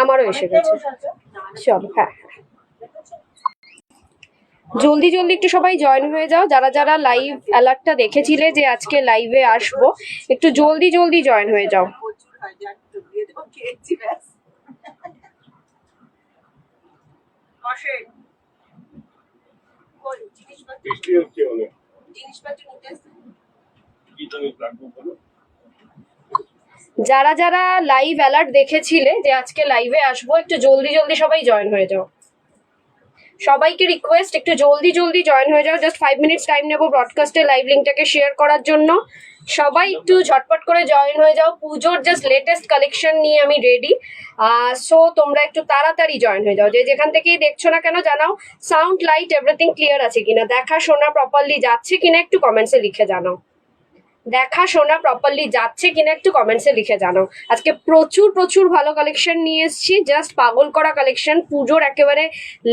আমারও এসে গেছে। চলো, হ্যাঁ জলদি জলদি একটু সবাই জয়েন হয়ে যাও। যারা যারা লাইভ অ্যালার্টটা দেখেছিলে যে আজকে লাইভে আসবো, একটু জলদি জলদি জয়েন হয়ে যাও। যারা যারা লাইভ অ্যালার্ট দেখেছিলে যে আজকে লাইভে আসবো, একটু জলদি জলদি সবাই জয়েন হয়ে যাও। সবাইকে রিকোয়েস্ট একটু জলদি জলদি জয়েন হয়ে যাও। জাস্ট 5 মিনিটস টাইম নেবো ব্রডকাস্টের লাইভ লিঙ্কটাকে শেয়ার করার জন্য। সবাই একটু ঝটপট করে জয়েন হয়ে যাও। পুজোর জাস্ট লেটেস্ট কালেকশন নিয়ে আমি রেডি। সো তোমরা একটু তাড়াতাড়ি জয়েন হয়ে যাও। যে যেখান থেকেই দেখছো না কেন জানাও সাউন্ড লাইট এভরিথিং ক্লিয়ার আছে কিনা, দেখা শোনা প্রপারলি যাচ্ছে কিনা একটু কমেন্টসে লিখে জানাও। দেখা শোনা প্রপারলি যাচ্ছে কিনা একটু কমেন্টসে লিখে জানাও। আজকে প্রচুর প্রচুর ভালো কালেকশন নিয়ে এসেছি, জাস্ট পাগল করা কালেকশন, পুজোর একেবারে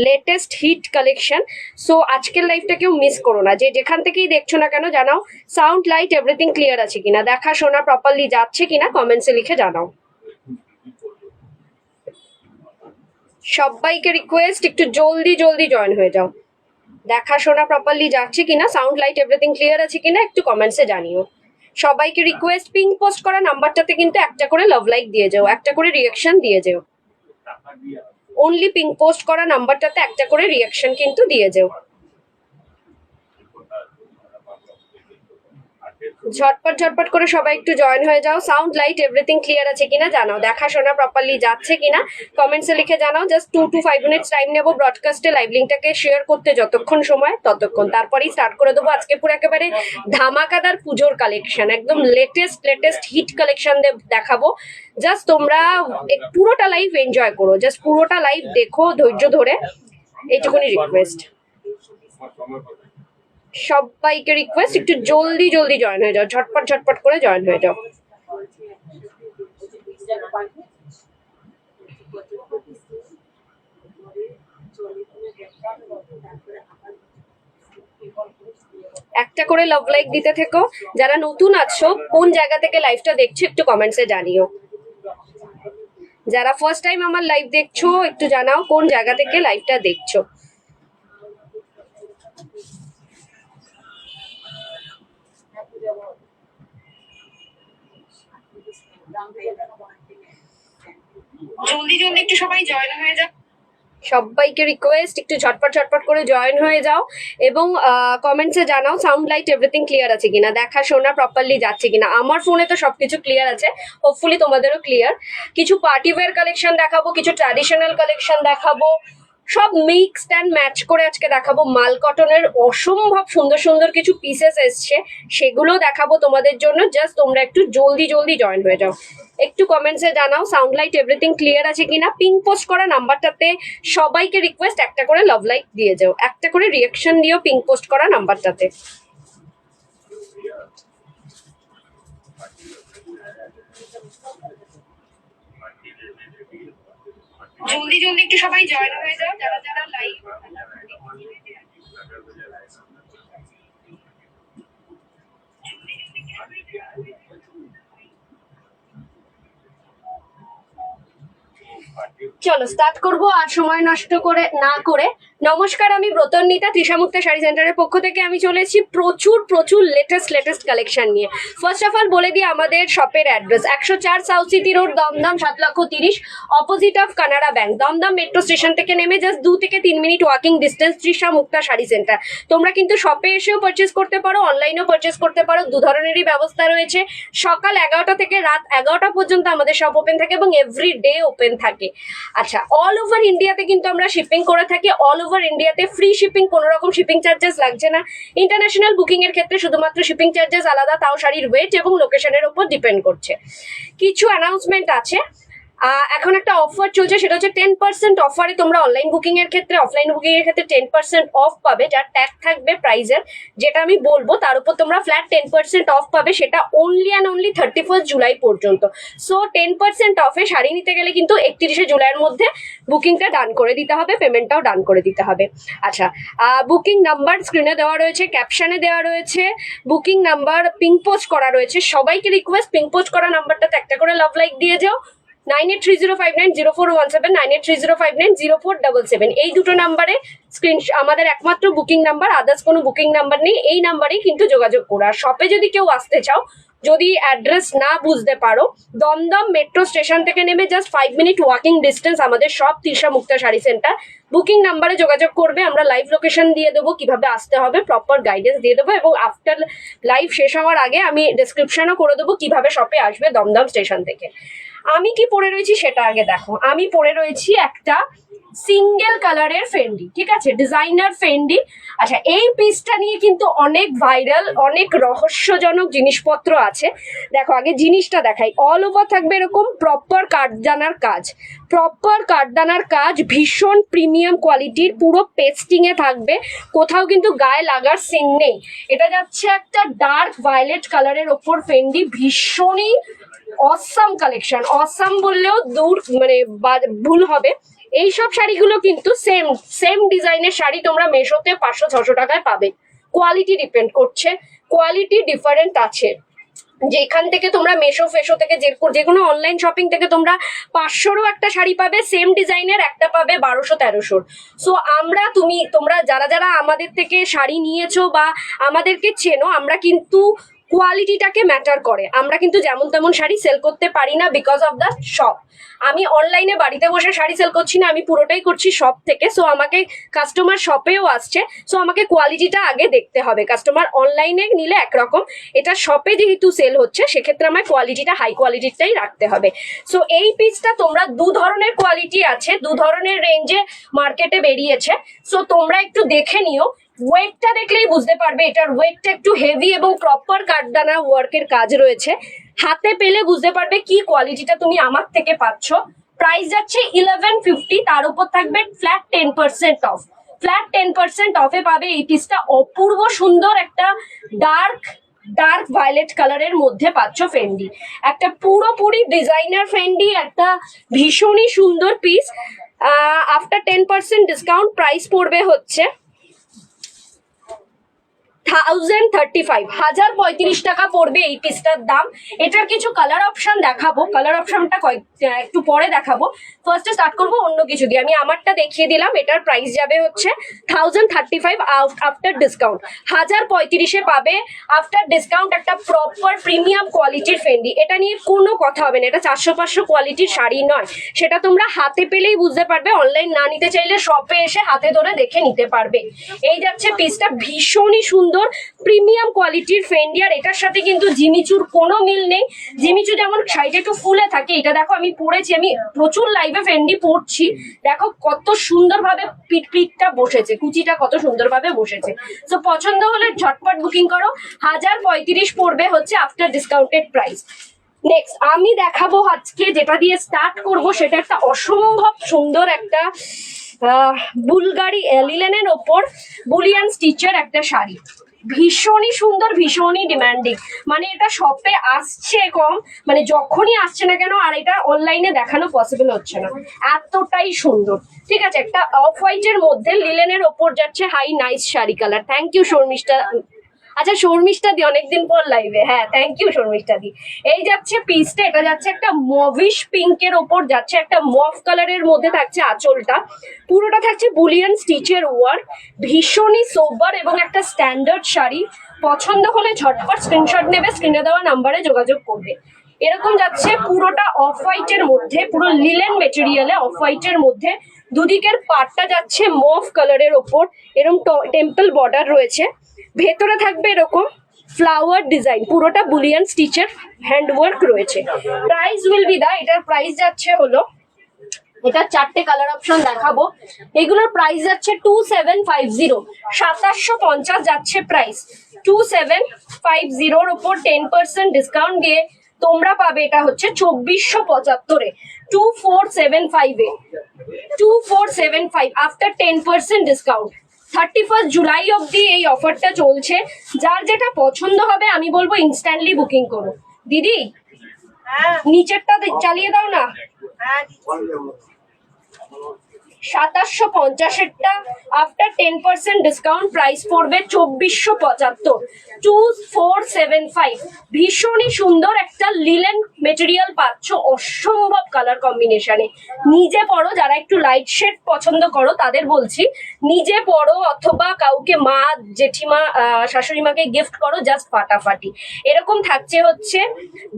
লেটেস্ট হিট কালেকশন। সো আজকের লাইভটা কেউ মিস করো না। যে যেখান থেকেই দেখছো না কেন জানাও সাউন্ড লাইট এভরিথিং ক্লিয়ার আছে কিনা, দেখা শোনা প্রপারলি যাচ্ছে কিনা কমেন্টসে লিখে জানাও। সবাইকে রিকোয়েস্ট একটু জলদি জলদি জয়েন হয়ে যাও। দেখা শোনা প্রপারলি যাচ্ছে কিনা, সাউন্ড লাইট এভরিথিং ক্লিয়ার আছে কিনা একটু কমেন্টসে জানিও। সবাইকে রিকোয়েস্ট পিঙ্ক পোস্ট করা নাম্বারটাতে কিন্তু একটা করে লাভ লাইক দিয়ে যাও, একটা করে রিয়াকশন দিয়ে যাও। অনলি পিঙ্ক পোস্ট করা নাম্বারটাতে একটা করে রিয়াকশন কিন্তু দিয়ে যাও। ঝটপট ঝটপট করে সবাই একটু জয়েন হয়ে যাও। সাউন্ড লাইট এভরিথিং ক্লিয়ার আছে কিনা জানাও, দেখা শোনা প্রপারলি যাচ্ছে কিনা কমেন্টসে লিখে জানাও। জাস্ট 2 to 5 মিনিটস টাইম নেবো ব্রডকাস্টে লাইভ লিঙ্কটাকে শেয়ার করতে, যতক্ষণ সময় ততক্ষণ, তারপরেই স্টার্ট করে দেবো। আজকে পুরো একেবারে ধামাকাদার পুজোর কালেকশন, একদম লেটেস্ট হিট কালেকশন দেখাবো। জাস্ট তোমরা পুরোটা লাইভ এনজয় করো, জাস্ট পুরোটা লাইভ দেখো ধৈর্য ধরে, এইটুকুনি রিকোয়েস্ট। সবাইকে রিকোয়েস্ট একটু জলদি জলদি জয়েন হয়ে যাও, ঝটপট ঝটপট করে জয়েন হয়ে যাও। একটা করে লাভ লাইক দিতে থেকো। যারা নতুন আছো কোন জায়গা থেকে লাইভটা দেখছো একটু কমেন্টসে জানিও। যারা ফার্স্ট টাইম আমার লাইভ দেখছো একটু জানাও কোন জায়গা থেকে লাইভটা দেখছো। জলদি জলদি একটু সবাই জয়েন হয়ে যাও। সবাইকে রিকোয়েস্ট একটু ঝটপট ঝটপট করে জয়েন হয়ে যাও এবং কমেন্টসে জানাও সাউন্ড লাইট এভরিথিং ক্লিয়ার আছে কিনা, দেখা শোনা প্রপারলি যাচ্ছে কিনা। আমার ফোনে তো সবকিছু ক্লিয়ার আছে, হোপফুলি তোমাদেরও ক্লিয়ার। কিছু পার্টি ওয়্যার কালেকশন দেখাবো, কিছু ট্র্যাডিশনাল কালেকশন দেখাবো, সব মিক্সড অ্যান্ড ম্যাচ করে আজকে দেখাবো। মাল কটনের অসম্ভব সুন্দর সুন্দর কিছু পিসেস এসছে, সেগুলো দেখাবো তোমাদের জন্য। জাস্ট তোমরা একটু জলদি জলদি জয়েন হয়ে যাও। একটু কমেন্টসে জানাও সাউন্ড লাইট এভরিথিং ক্লিয়ার আছে কিনা। পিঙ্ক পোস্ট করা নাম্বারটাতে সবাইকে রিকোয়েস্ট একটা করে লাভ লাইক দিয়ে যাও, একটা করে রিয়াকশন দিও পিঙ্ক পোস্ট করা নাম্বারটাতে। জলদি জলদি একটু সবাই জয়েন হয়ে যাও যারা যারা লাইভ। চলো স্টার্ট করবো আর সময় নষ্ট করে না করে। নমস্কার, আমি ব্রতন্বিতা, তৃষামুক্তা শাড়ি সেন্টারের পক্ষ থেকে আমি চলেছি প্রচুর প্রচুর লেটেস্ট কালেকশন নিয়ে। ফার্স্ট অফ অল বলে দিই আমাদের শপের address, 104 south city road, Dum Dum, 7,30,000, opposite of Canara bank, Dum Dum metro station থেকে নেমে জাস্ট 2 থেকে 3 minute walking distance, Trishamukta sari centre. তোমরা কিন্তু শপে এসেও পারচেস করতে পারো, অনলাইনেও পারচেস করতে পারো, দু ধরনেরই ব্যবস্থা রয়েছে। সকাল 11টা থেকে রাত 11টা পর্যন্ত আমাদের শপ ওপেন থাকে এবং এভরি ডে ওপেন থাকে। আচ্ছা, অল ওভার ইন্ডিয়াতে কিন্তু আমরা শিপিং করে থাকি। অল ওভার ইন্ডিয়াতে ফ্রি শিপিং, কোনো রকম শিপিং চার্জেস লাগছে না। ইন্টারন্যাশনাল বুকিং এর ক্ষেত্রে শুধুমাত্র শিপিং চার্জেস আলাদা, তাও শাড়ির ওয়েট এবং লোকেশনের উপর ডিপেন্ড করছে। কিছু অ্যানাউন্সমেন্ট আছে। এখন একটা অফার চলছে, সেটা হচ্ছে 10% অফারে তোমরা অনলাইন বুকিং এর ক্ষেত্রে, অফলাইন বুকিং এর ক্ষেত্রে 10% অফ পাবে। যার ট্যাগ থাকবে প্রাইজের, যেটা আমি বলবো তার উপর তোমরা ফ্ল্যাট 10% অফ পাবে। সেটা অনলি অ্যান্ড অনলি 31 জুলাই পর্যন্ত। সো 10% অফে শাড়ি নিতে গেলে কিন্তু 31শে জুলাইয়ের মধ্যে বুকিংটা ডান করে দিতে হবে, পেমেন্টটাও ডান করে দিতে হবে। আচ্ছা, বুকিং নাম্বার স্ক্রিনে দেওয়া রয়েছে, ক্যাপশনে দেওয়া রয়েছে, বুকিং নাম্বার পিঙ্ক পোস্ট করা রয়েছে। সবাইকে রিকোয়েস্ট পিঙ্ক পোস্ট করা নাম্বারটাতে একটা করে লাভ লাইক দিয়ে যাও। 9830590417, 9830590477, এই দুটো নাম্বারে স্ক্রিন আমাদের একমাত্র বুকিং নাম্বার, আদার্স কোনো বুকিং নাম্বার নেই। এই নাম্বারেই কিন্তু যোগাযোগ করো। আর শপে যদি কেউ আসতে চাও, যদি অ্যাড্রেস না বুঝতে পারো, দমদম মেট্রো স্টেশন থেকে নেমে জাস্ট 5 মিনিট ওয়াকিং ডিস্টেন্স আমাদের সব তৃষা মুক্তা শাড়ি সেন্টার। বুকিং নাম্বারে যোগাযোগ করবে, আমরা লাইভ লোকেশন দিয়ে দেবো, কিভাবে আসতে হবে প্রপার গাইডেন্স দিয়ে দেবো, এবং আফটার লাইভ শেষ হওয়ার আগে আমি ডেসক্রিপশনও করে দেবো কিভাবে শপে আসবে দমদম স্টেশন থেকে। আমি কি পরে রয়েছি সেটা আগে দেখো। আমি পরে রয়েছি একটা সিঙ্গেল কালারের ফেন্ডি, ঠিক আছে, ডিজাইনার ফেন্ডি। আচ্ছা, এই পিসটা নিয়ে কিন্তু অনেক ভাইরাল, অনেক রহস্যজনক জিনিসপত্র আছে। দেখো আগে জিনিসটা দেখাই। অল ওভার থাকবে এরকম প্রপার কাঠদানার কাজ, প্রপার কাঠদানার কাজ, ভীষণ প্রিমিয়াম কোয়ালিটির, পুরো পেস্টিং এ থাকবে, কোথাও কিন্তু গায়ে লাগার সিন নেই। এটা যাচ্ছে একটা ডার্ক ভায়োলেট কালারের ওপর ফেন্ডি, ভীষণই অসাম কালেকশন। অসাম বললেও দূর মানে ভুল হবে। এইসব শাড়িগুলো কিন্তু সেম সেম ডিজাইনের শাড়ি তোমরা মেশোতে 500-600 টাকায় পাবে। কোয়ালিটি ডিপেন্ড করছে, কোয়ালিটি ডিফারেন্ট আছে। যেখান থেকে তোমরা মেশো ফেশো থেকে যে কোনো অনলাইন শপিং থেকে তোমরা 500রও একটা শাড়ি পাবে, সেম ডিজাইনের একটা পাবে 1200-1300। সো তোমরা যারা যারা আমাদের থেকে শাড়ি নিয়েছো বা আমাদেরকে চেনো, আমরা কিন্তু কোয়ালিটিটাকে ম্যাটার করে। আমরা কিন্তু যেমন তেমন শাড়ি সেল করতে পারি না বিকজ অফ দ্য শপ। আমি অনলাইনে বাড়িতে বসে শাড়ি সেল করছি না, আমি পুরোটাই করছি শপ থেকে। সো আমাকে কাস্টমার শপেও আসছে, সো আমাকে কোয়ালিটিটা আগে দেখতে হবে। কাস্টমার অনলাইনে নিলে একরকম, এটা শপে যেহেতু সেল হচ্ছে সেক্ষেত্রে আমার কোয়ালিটিটা হাই কোয়ালিটিটাই রাখতে হবে। সো এই পিসটা তোমরা দু ধরনের কোয়ালিটি আছে, দু ধরনের রেঞ্জে মার্কেটে বেরিয়েছে। সো তোমরা একটু দেখে নিও, ওয়েটটা দেখলেই বুঝতে পারবে এটার ওয়েটটা একটু হেভি এবং প্রপার কাঠদানা ওয়ার্কের কাজ রয়েছে। হাতে পেলে বুঝতে পারবে কি কোয়ালিটিটা তুমি আমার থেকে পাচ্ছ। প্রাইস যাচ্ছে 1150, তার উপর থাকবে ফ্ল্যাট 10% অফ। ফ্ল্যাট 10% অফে পাবে এই পিসটা। অপূর্ব সুন্দর একটা ডার্ক ভায়োলেট কালারের মধ্যে পাচ্ছ ফেন্ডি, একটা পুরোপুরি ডিজাইনার ফেন্ডি, একটা ভীষণই সুন্দর পিস। আফটার 10% ডিসকাউন্ট প্রাইস পড়বে হচ্ছে 1035 টাকা পড়বে এই পিসটার দাম। এটার কিছু কালার অপশন দেখাবো, কালার অপশনটা একটু পরে দেখাবো। ফার্স্টে স্টার্ট করবো অন্য কিছু দিয়ে। আমি আমারটা দেখিয়ে দিলাম। এটার প্রাইস যাবে হচ্ছে 1035 আফটার ডিসকাউন্ট। 1035-এ পাবে আফটার ডিসকাউন্ট একটা প্রপার প্রিমিয়াম কোয়ালিটির ফেন্ডি। এটা নিয়ে কোনো কথা হবে না, এটা 400-500 কোয়ালিটির শাড়ি নয়, সেটা তোমরা হাতে পেলেই বুঝতে পারবে। অনলাইন না নিতে চাইলে শপে এসে হাতে ধরে দেখে নিতে পারবে। এই যাচ্ছে পিসটা, ভীষণই সুন্দর প্রিমিয়াম কোয়ালিটির ফেন্ডি। আর এটার সাথে কিন্তু জিমিচুর কোনো মিল নেই। জিমিচু যেমন সাইডে একটু ফুলে থাকে, এটা দেখো আমি পরেছি, আমি প্রচুর লাইভে ফেন্ডি পরছি, দেখো কত সুন্দরভাবে পিঠটা বসেছে, কুচিটা কত সুন্দরভাবে বসেছে। তো পছন্দ হলে ঝটপট বুকিং করো। 1035 পড়বে হচ্ছে আফটার ডিসকাউন্টেড প্রাইস। নেক্সট আমি দেখাবো আজকে, যেটা দিয়ে স্টার্ট করব সেটা একটা অসম্ভব সুন্দর একটা বুলগারি লিলেনের ওপর বুলিয়ান স্টিচের একটা শাড়ি। ভীষণই সুন্দর, ভীষণই ডিমান্ডিং। মানে এটা শপে আসছে কম, মানে যখনই আসছে না কেন, আর এটা অনলাইনে দেখানো পসিবল হচ্ছে না, এতটাই সুন্দর। ঠিক আছে, একটা অফ হোয়াইটের মধ্যে লিলেনের ওপর যাচ্ছে hi nice sari colour. Thank you Sharmishtha. আচ্ছা শর্মিষ্ঠা দি অনেকদিন পর লাইভে, হ্যাঁ থ্যাংক ইউ শর্মিষ্ঠা দি। এই যাচ্ছে পিসটা, এটা যাচ্ছে একটা মভিশ পিঙ্কের ওপর যাচ্ছে, একটা মভ কালারের মধ্যে থাকছে আঁচলটা, পুরোটা থাকছে বুলিয়ান স্টিচের ওয়ার্ক। ভীষণই সোবার এবং একটা স্ট্যান্ডার্ড শাড়ি। পছন্দ হলে ঝটপট স্ক্রিনশট নেবে, স্ক্রিনে দেওয়া নাম্বারে যোগাযোগ করবে। এরকম যাচ্ছে পুরোটা অফ হোয়াইটের মধ্যে, পুরো লিলেন মেটেরিয়ালে অফ হোয়াইটের মধ্যে। দুদিকের পাটটা যাচ্ছে মভ কালারের ওপর, এরকম টেম্পল বর্ডার রয়েছে। ভেতরে থাকবে এরকম ফ্লাওয়ার ডিজাইন, পুরোটা বুলিয়ান স্টিচের হ্যান্ডওয়ার্ক রয়েছে। প্রাইস উইল বি এটার প্রাইস যাচ্ছে হলো, এটা 4টে কালার অপশন দেখাবো। এগুলোর প্রাইস যাচ্ছে 2750, 2750 যাচ্ছে প্রাইস। 2750-র উপর 10% ডিসকাউন্ট দিয়ে তোমরা পাবে এটা হচ্ছে 2475-এ, 2475-এ, 2475 আফটার 10% ডিসকাউন্ট। 31 জুলাই অব্দি এই অফারটা চলছে। যার যেটা পছন্দ হবে আমি বলবো ইনস্ট্যান্টলি বুকিং করো। দিদি নিচেরটা চালিয়ে দাও না। 2750-এরটা আফটার 10% ডিসকাউন্ট প্রাইস পড়বে 2475, 2475। ভীষণই সুন্দর একটা লিলেন মেটেরিয়াল পাচ্ছ, অসম্ভব কালার কম্বিনেশনে। নিজে পরো, যারা একটু লাইট শেড পছন্দ করো তাদের বলছি, নিজে পরো অথবা কাউকে মা জেঠিমা শাশুড়ি মাকে গিফট করো, জাস্ট ফাটাফাটি। এরকম থাকছে হচ্ছে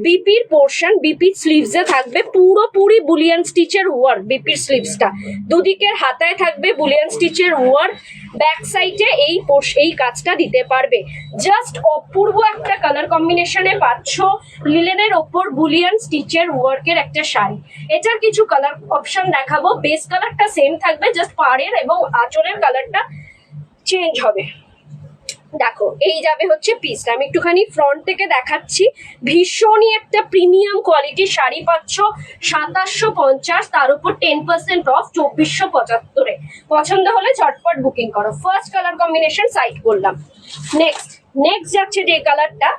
বিপির পোর্শন, বিপির স্লিভসে থাকবে পুরোপুরি বুলিয়ান স্টিচের ওয়ার্ক। বিপির স্লিভসটা দুদিকের হাতায় থাকবে বুলিয়ান স্টিচের ওয়ার্ক, ব্যাক সাইডে এই কাজটা দিতে পারবে। জাস্ট অপূর্ব একটা কালার কম্বিনেশনে পাচ্ছ লিলেনের ওপর বুলিয়ান স্টিচের ওয়ার্কের একটা শাড়ি। এটার কিছু কালার অপশন দেখাবো। বেস কালারটা সেম থাকবে, জাস্ট পাড়ের এবং আঁচলের কালারটা চেঞ্জ হবে। দেখো এই যাবে হচ্ছে পিসটা, আমি একটুখানি ফ্রন্ট থেকে দেখাচ্ছি। ভীষণই একটা প্রিমিয়াম কোয়ালিটির শাড়ি পাচ্ছ 2750, তার উপর 10% অফ 2475-এ। পছন্দ হলে ঝটপট বুকিং করো। ফার্স্ট কালার কম্বিনেশন সাইড করলাম। নেক্সট যাচ্ছে যে কালারটা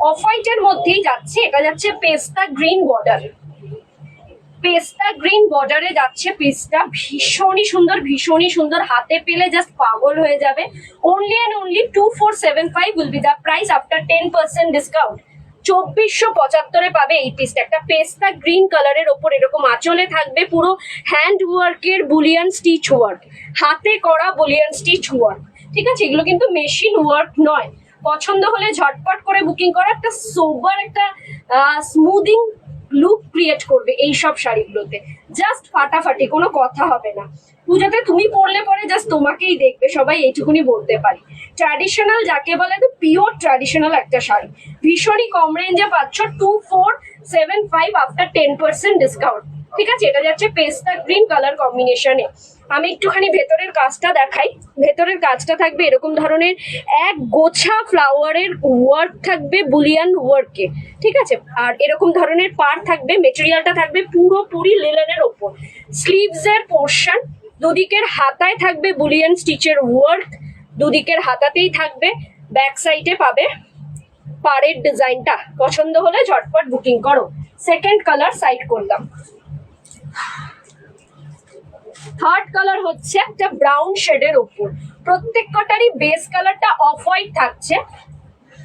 অফ হোয়াইটের মধ্যেই যাচ্ছে, এটা যাচ্ছে পেস্তা গ্রিন বর্ডার। পেস্তা গ্রিন বর্ডারে যাচ্ছে পিসটা, ভীষণই সুন্দর, ভীষণই সুন্দর। হাতে পেলে জাস্ট পাগল হয়ে যাবে। Only and only 2475 will be the price after 10% discount. 2475-এ পাবে এই পিসটা। একটা পেস্তা গ্রিন কালারের ওপর এরকম আঁচলে থাকবে পুরো হ্যান্ড ওয়ার্কের বুলিয়ান স্টিচ ওয়ার্ক, হাতে করা বুলিয়ান স্টিচ ওয়ার্ক। ঠিক আছে, এগুলো কিন্তু মেশিন ওয়ার্ক নয়। পছন্দ হলে ঝটপট করে বুকিং করা। একটা সোবার, একটা স্মুদিং লুক ক্রিয়েট করবে এই সব শাড়িগুলোতে, জাস্ট ফাটাফাটি, কোনো কথা হবে না। পুজোতে তুমি পরলে পরে জাস্ট তোমাকেই দেখবে সবাই, এইটুকুনি বলতে পারি। ট্র্যাডিশনাল যাকে বলে, তো পিওর ট্র্যাডিশনাল একটা শাড়ি। ভীষণই কম রেঞ্জে পাচ্ছ 2475 আফটার 10% ডিসকাউন্ট। ঠিক আছে, এটা যাচ্ছে পেস্তা গ্রিন কালার কম্বিনেশনে। আমি একটুখানি ভেতরের কাজটা দেখাই। ভেতরের কাজটা থাকবে এরকম ধরনের এক গোছা ফ্লাওয়ারের ওয়ার্ক থাকবে বুলিয়ান ওয়ার্কে। ঠিক আছে, আর এরকম ধরনের পার থাকবে, মেটেরিয়ালটা থাকবে পুরোপুরি লিলেনের ওপর। স্লিভসের পোর্শন, দুদিকের হাতায় থাকবে বুলিয়ান স্টিচের ওয়ার্ক, দুদিকের হাতাতেই থাকবে। ব্যাক সাইডে পাবে পাড়ের ডিজাইনটা। পছন্দ হলে ঝটপট বুকিং করো। সেকেন্ড কালার সাইড করলাম। থার্ড কালার হচ্ছে একটা ব্রাউন শেডের ওপর। প্রত্যেক কটারই বেস কালারটা অফ হোয়াইট থাকছে,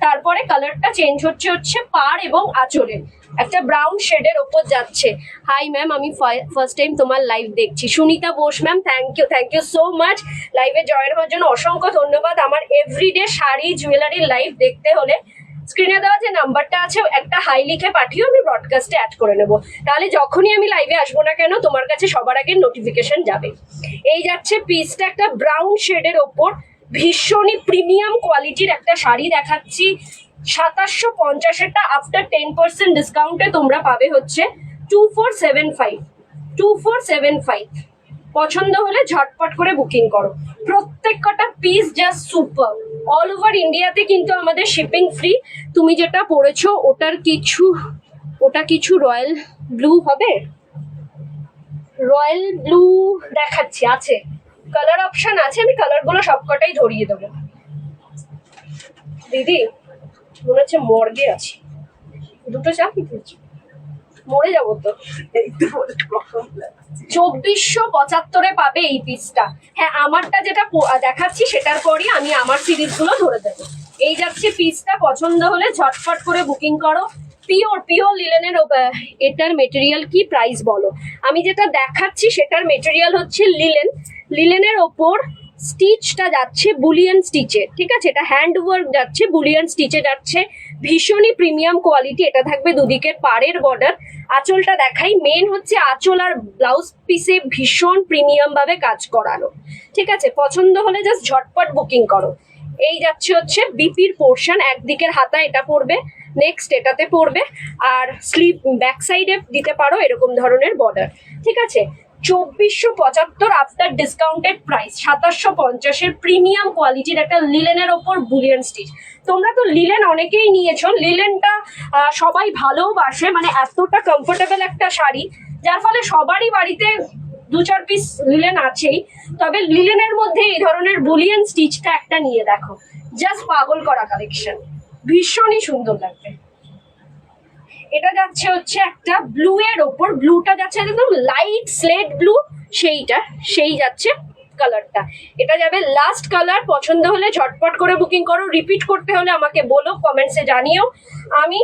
তারপরে কালারটা চেঞ্জ হচ্ছে পাড় এবং আঁচলের। একটা ব্রাউন শেডের ওপর যাচ্ছে। হাই ম্যাম, আমি ফার্স্ট টাইম তোমার লাইভ দেখছি। Sunita Bose ma'am, thank you so much লাইভে জয়েন হওয়ার জন্য। অসংখ্য ধন্যবাদ। আমার এভরিডে শাড়ি জুয়েলারির লাইভ দেখতে হলে স্ক্রিনে দেওয়া যে নাম্বারটা আছে একটা হাই লিখে পাঠিও, আমি ব্রডকাস্টে অ্যাড করে নেবো। তাহলে যখনই আমি লাইভে আসবো না কেন তোমার কাছে সবার আগে নোটিফিকেশন যাবে। এই যাচ্ছে পিসটা, একটা ব্রাউন শেডের ওপর ভীষণই প্রিমিয়াম কোয়ালিটির একটা শাড়ি দেখাচ্ছি। 2750-এরটা আফটার 10% ডিসকাউন্টে তোমরা পাবে হচ্ছে 2475। পছন্দ হলে ঝটপট করে বুকিং করো। প্রত্যেক কটা piece just super. All over ইন্ডিয়াতে কিন্তু আমাদের শিপিং ফ্রি। তুমি যেটা পড়েছো ওটা কিছু রয়্যাল ব্লু হবে। রয়্যাল ব্লু দেখাচ্ছি, আছে কালার অপশন আছে, আমি কালারগুলো সবকটাই ধরিয়ে দেবো। দিদি মনে হচ্ছে মর্গে আছি, দুটো চাকরি করছি, মরে যাবো তো। 2475-এ পাবে এই পিসটা। হ্যাঁ, আমারটা যেটা দেখাচ্ছি সেটার পরই আমি আমার সিরিজগুলো ধরে দেবো। এই যাচ্ছে পিসটা। পছন্দ হলে ঝটপট করে বুকিং করো। পিওর লিলেনের। এটার মেটেরিয়াল কি, প্রাইস বলো। আমি যেটা দেখাচ্ছি সেটার মেটেরিয়াল হচ্ছে লিলেনের ওপর স্টিচটা যাচ্ছে বুলিয়ান স্টিচে। ঠিক আছে, এটা হ্যান্ড ওয়ার্ক যাচ্ছে, বুলিয়ান স্টিচে যাচ্ছে। ভীষণই প্রিমিয়াম কোয়ালিটি। এটা থাকবে দুদিকের পাড়ের বর্ডার। আঁচলটা দেখাই। মেন হচ্ছে আঁচল আর ব্লাউজ পিসে ভীষণ প্রিমিয়াম ভাবে কাজ করানো। ঠিক আছে, পছন্দ হলে জাস্ট ঝটপট বুকিং করো। এই যাচ্ছে হচ্ছে বিপির পোর্শন, একদিকের হাতা এটা পড়বে, নেক্সট এটাতে পড়বে, আর স্লিভ ব্যাক সাইডে দিতে পারো এরকম ধরনের বর্ডার। ঠিক আছে, 2475 আফটার ডিসকাউন্টেড প্রাইস। 2750-এর প্রিমিয়াম কোয়ালিটির একটা লিলেনের ওপর বুলিয়ান স্টিচ। তোমরা তো লিলেন অনেকেই নিয়েছো, লিলেনটা সবাই ভালোবাসে, মানে এতটা কমফোর্টেবল একটা শাড়ি, যার ফলে সবারই বাড়িতে 2-4 পিস লিলেন আছেই। তবে লিলেনের মধ্যে এই ধরনের বুলিয়ান স্টিচটা একটা নিয়ে দেখো, জাস্ট পাগল করা কালেকশন, ভীষণই সুন্দর লাগবে। এটা যাচ্ছে হচ্ছে একটা ব্লু এর ওপর। ব্লুটা যাচ্ছে একদম লাইট স্লেট ব্লু, সেই যাচ্ছে কালারটা। এটা যাবে লাস্ট কালার। পছন্দ হলে ঝটপট করে বুকিং করো। রিপিট করতে হলে আমাকে বলো, কমেন্টসে জানিও, আমি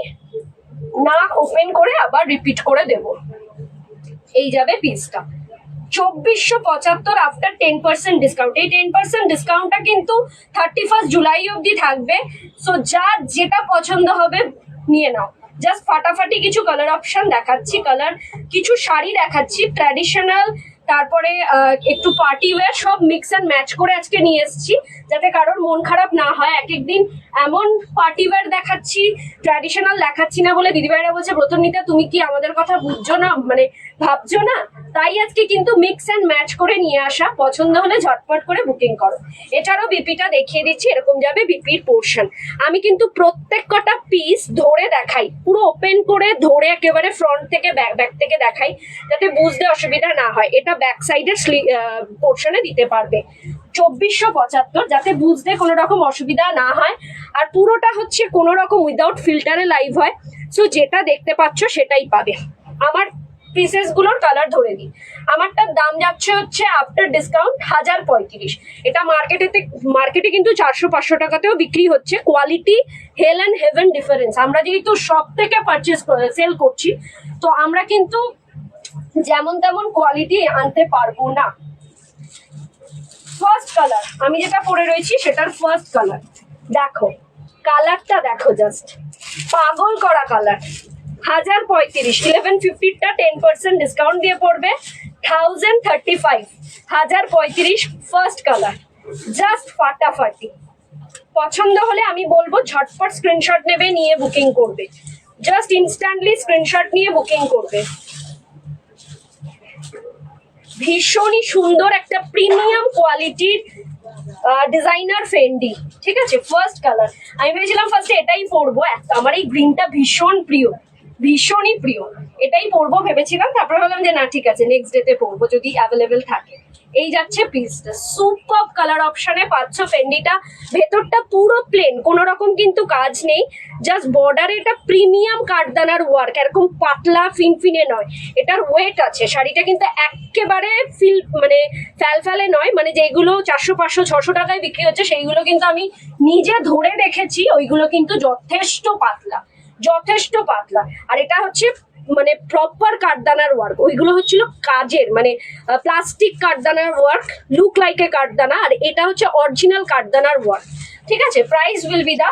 না ওপেন করে আবার রিপিট করে দেব। এই যাবে পিসটা 2475 আফটার 10% ডিসকাউন্ট। এই 10% ডিসকাউন্টটা কিন্তু 31 জুলাই অবধি থাকবে। সো যার যেটা পছন্দ হবে নিয়ে নাও। জাস্ট ফাটাফাটি কিছু কালার অপশন দেখাচ্ছি, কালার কিছু শাড়ি দেখাচ্ছি ট্র্যাডিশনাল, তারপরে একটু পার্টি ওয়্যার, সব মিক্স অ্যান্ড ম্যাচ করে আজকে নিয়ে এসেছি, যাতে কারোর মন খারাপ না হয়। এক একদিন এমন পার্টি ওয়্যার দেখাচ্ছি, ট্র্যাডিশনাল দেখাচ্ছি না বলে দিদিভাইরা বলছে ব্রতনীতা তুমি কি আমাদের কথা বুঝছো না, মানে ভাবছো না। তাই আজকে কিন্তু মিক্স অ্যান্ড ম্যাচ করে নিয়ে আসা। পছন্দ হলে ঝটপট করে বুকিং করো। এছাড়াও বিপিটা দেখিয়ে দিচ্ছি, এরকম যাবে বিপির পোর্শন। আমি কিন্তু প্রত্যেক কটা পিস ধরে দেখাই, পুরো ওপেন করে ধরে একেবারে ফ্রন্ট থেকে ব্যাক থেকে দেখাই, যাতে বুঝতে অসুবিধা না হয়। এটা ব্যাক সাইডের পোর্শনে দিতে পারবে 2475, যাতে বুঝতে কোনো রকম অসুবিধা না হয়। আর পুরোটা হচ্ছে কোনো রকম উইদাউট ফিল্টারে লাইভ হয়। সো যেটা দেখতে পাচ্ছ সেটাই পাবে। আমার পিসেস গুলোর কালার ধরে দিই। আমারটার দাম যাচ্ছে হচ্ছে আফটার ডিসকাউন্ট 1035। এটা মার্কেটে কিন্তু 400-500 টাকাতেও বিক্রি হচ্ছে। Quality hell and heaven difference. আমরা যেহেতু সব থেকে সেল করছি, তো আমরা কিন্তু যেমন তেমন কোয়ালিটি আনতে পারবো না। ফার্স্ট কালার আমি যেটা পরে রয়েছি সেটার ফার্স্ট কালার দেখো, কালারটা দেখো, জাস্ট পাগল করা কালার। 1035, 1150টা 10% ডিসকাউন্ট দিয়ে পড়বে 1035। 1035 ফার্স্ট কালার, জাস্ট ফাটাফাটি। পছন্দ হলে আমি বলবো ঝটপট স্ক্রিনশট নেবে, নিয়ে বুকিং করবে। জাস্ট ইনস্ট্যান্টলি স্ক্রিনশট নিয়ে বুকিং করবে। ভীষণই সুন্দর একটা প্রিমিয়াম কোয়ালিটির ডিজাইনার ফেন্ডি, ঠিক আছে। ফার্স্ট কালার আমি ভেবেছিলাম ফার্স্টে এটাই পরবো, আমার এই গ্রিনটা ভীষণই প্রিয়, এটাই পরবো ভেবেছিলাম। তারপরে ভাবলাম যে না ঠিক আছে, নেক্সট ডেতে পরবো যদি অ্যাভেলেবেল থাকে। এই যাচ্ছে পিসটা, সুপার কালার অপশনে পাচ্ছ। ফেন্ডিটা ভেতরটা পুরো প্লেন, কোনো রকম কিন্তু কাজ নেই, জাস্ট বর্ডারে এটা প্রিমিয়াম কাঠদানার ওয়ার্ক, এরকম পাতলা ফিনফিনে নয়, এটার ওয়েট আছে। শাড়িটা কিন্তু একেবারে ফ্যালফ্যালে নয়, মানে যেগুলো 400, 500, 600 টাকায় বিক্রি হচ্ছে সেইগুলো কিন্তু আমি নিজে ধরে দেখেছি, ওইগুলো কিন্তু যথেষ্ট পাতলা। আর এটা হচ্ছে মানে প্রপার কাঠদানার ওয়ার্ক, ওইগুলো হচ্ছিল কাজের মানে প্লাস্টিক কাঠদানার ওয়ার্ক, লুক লাইক এ কাঠদানা, আর এটা হচ্ছে অরিজিনাল কাঠদানার ওয়ার্ক, ঠিক আছে। Price will be the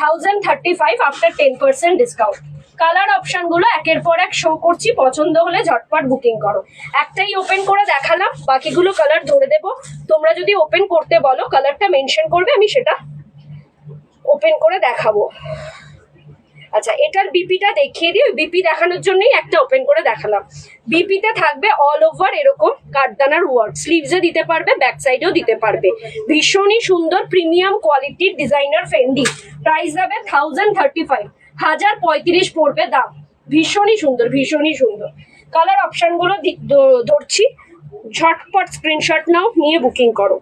1035 after 10% discount. Colour option গুলো একের পর এক শো করছি, পছন্দ হলে ঝটপট বুকিং করো। একটাই ওপেন করে দেখালাম, বাকিগুলো কালার ধরে দেবো। তোমরা যদি ওপেন করতে বলো কালারটা মেনশন করবে, আমি সেটা ওপেন করে দেখাবো। আচ্ছা, এটার বিপিটা দেখিয়ে দিই। বিপি দেখানোর জন্যই একটা ওপেন করে দেখালাম। বিপিতে থাকবে অল ওভার এরকম কাঠদানার ওয়ার্ক, স্লিভসে দিতে পারবে, ব্যাক সাইডেও দিতে পারবে। ভীষণই সুন্দর প্রিমিয়াম কোয়ালিটির ডিজাইনার ফেন্ডি। প্রাইস যাবে 1035, 1035 পড়বে দাম। ভীষণই সুন্দর। কালার অপশন গুলো ধরছি, ঝটপট স্ক্রিনশট নাও, নিয়ে বুকিং করো।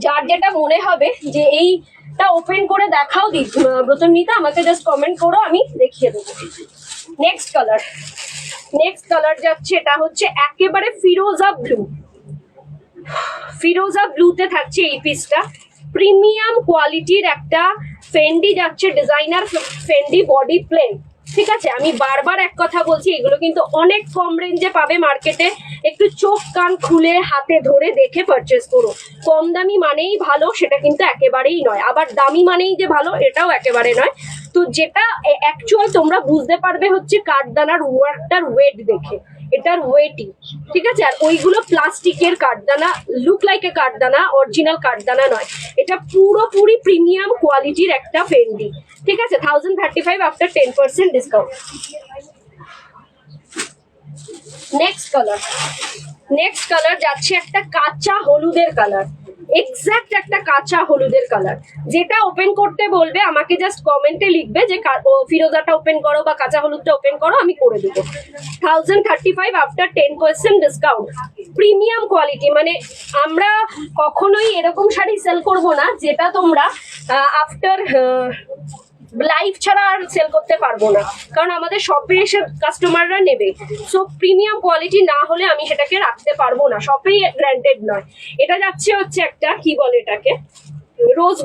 যার যেটা মনে হবে যে এইটা ওপেন করে দেখাও ব্রতনীতা, আমাকে জাস্ট কমেন্ট করো, আমি দেখিয়ে দেবো। নেক্সট কালার যাচ্ছে, এটা হচ্ছে একেবারে ফিরোজা ব্লুতে থাকছে এই পিসটা। প্রিমিয়াম কোয়ালিটির একটা ফেন্ডি যাচ্ছে, ডিজাইনার ফেন্ডি, বডি প্লেন, ঠিক আছে। আমি বারবার এক কথা বলছি, এগুলো কিন্তু অনেক কম রেঞ্জে পাবে মার্কেটে। একটু চোখ কান খুলে হাতে ধরে দেখে পারচেস করো। কম দামি মানেই ভালো সেটা কিন্তু একেবারেই নয়, আবার দামি মানেই যে ভালো এটাও একেবারে নয়। তো যেটা অ্যাকচুয়াল তোমরা বুঝতে পারবে হচ্ছে কাঠদানার ওয়ার্কটার ওয়েট দেখে, এটার ওয়েটই, ঠিক আছে। আর ওইগুলো প্লাস্টিকের কাঠদানা, লুক লাইক এ কাঠদানা, অরিজিনাল কাঠদানা নয়। এটা পুরোপুরি প্রিমিয়াম কোয়ালিটির একটা ফেন্ডি, ঠিক আছে। 1035 আফটার 10% ডিসকাউন্ট। নেক্সট কালার যাচ্ছে একটা কাঁচা হলুদের কালার, এক্স্যাক্ট একটা কাঁচা হলুদের কালার। যেটা ওপেন করতে বলবে আমাকে জাস্ট কমেন্টে লিখবে যে ফিরোজাটা ওপেন করো বা কাঁচা হলুদটা ওপেন করো, আমি করে দেবো। 1035 আফটার 10% ডিসকাউন্ট। প্রিমিয়াম কোয়ালিটি, মানে আমরা কখনোই এরকম শাড়ি সেল করব না যেটা তোমরা আফটার লাইভ ছাড়া আর সেল করতে পারবো না, কারণ আমাদের শপে এসে কাস্টমাররা নেবে। সো প্রিমিয়াম কোয়ালিটি না হলে আমি সেটাকে রাখতে পারবো না, শপেই গ্র্যান্টেড নয়। এটা যাচ্ছে হচ্ছে একটা কি বলে এটাকে, রোজ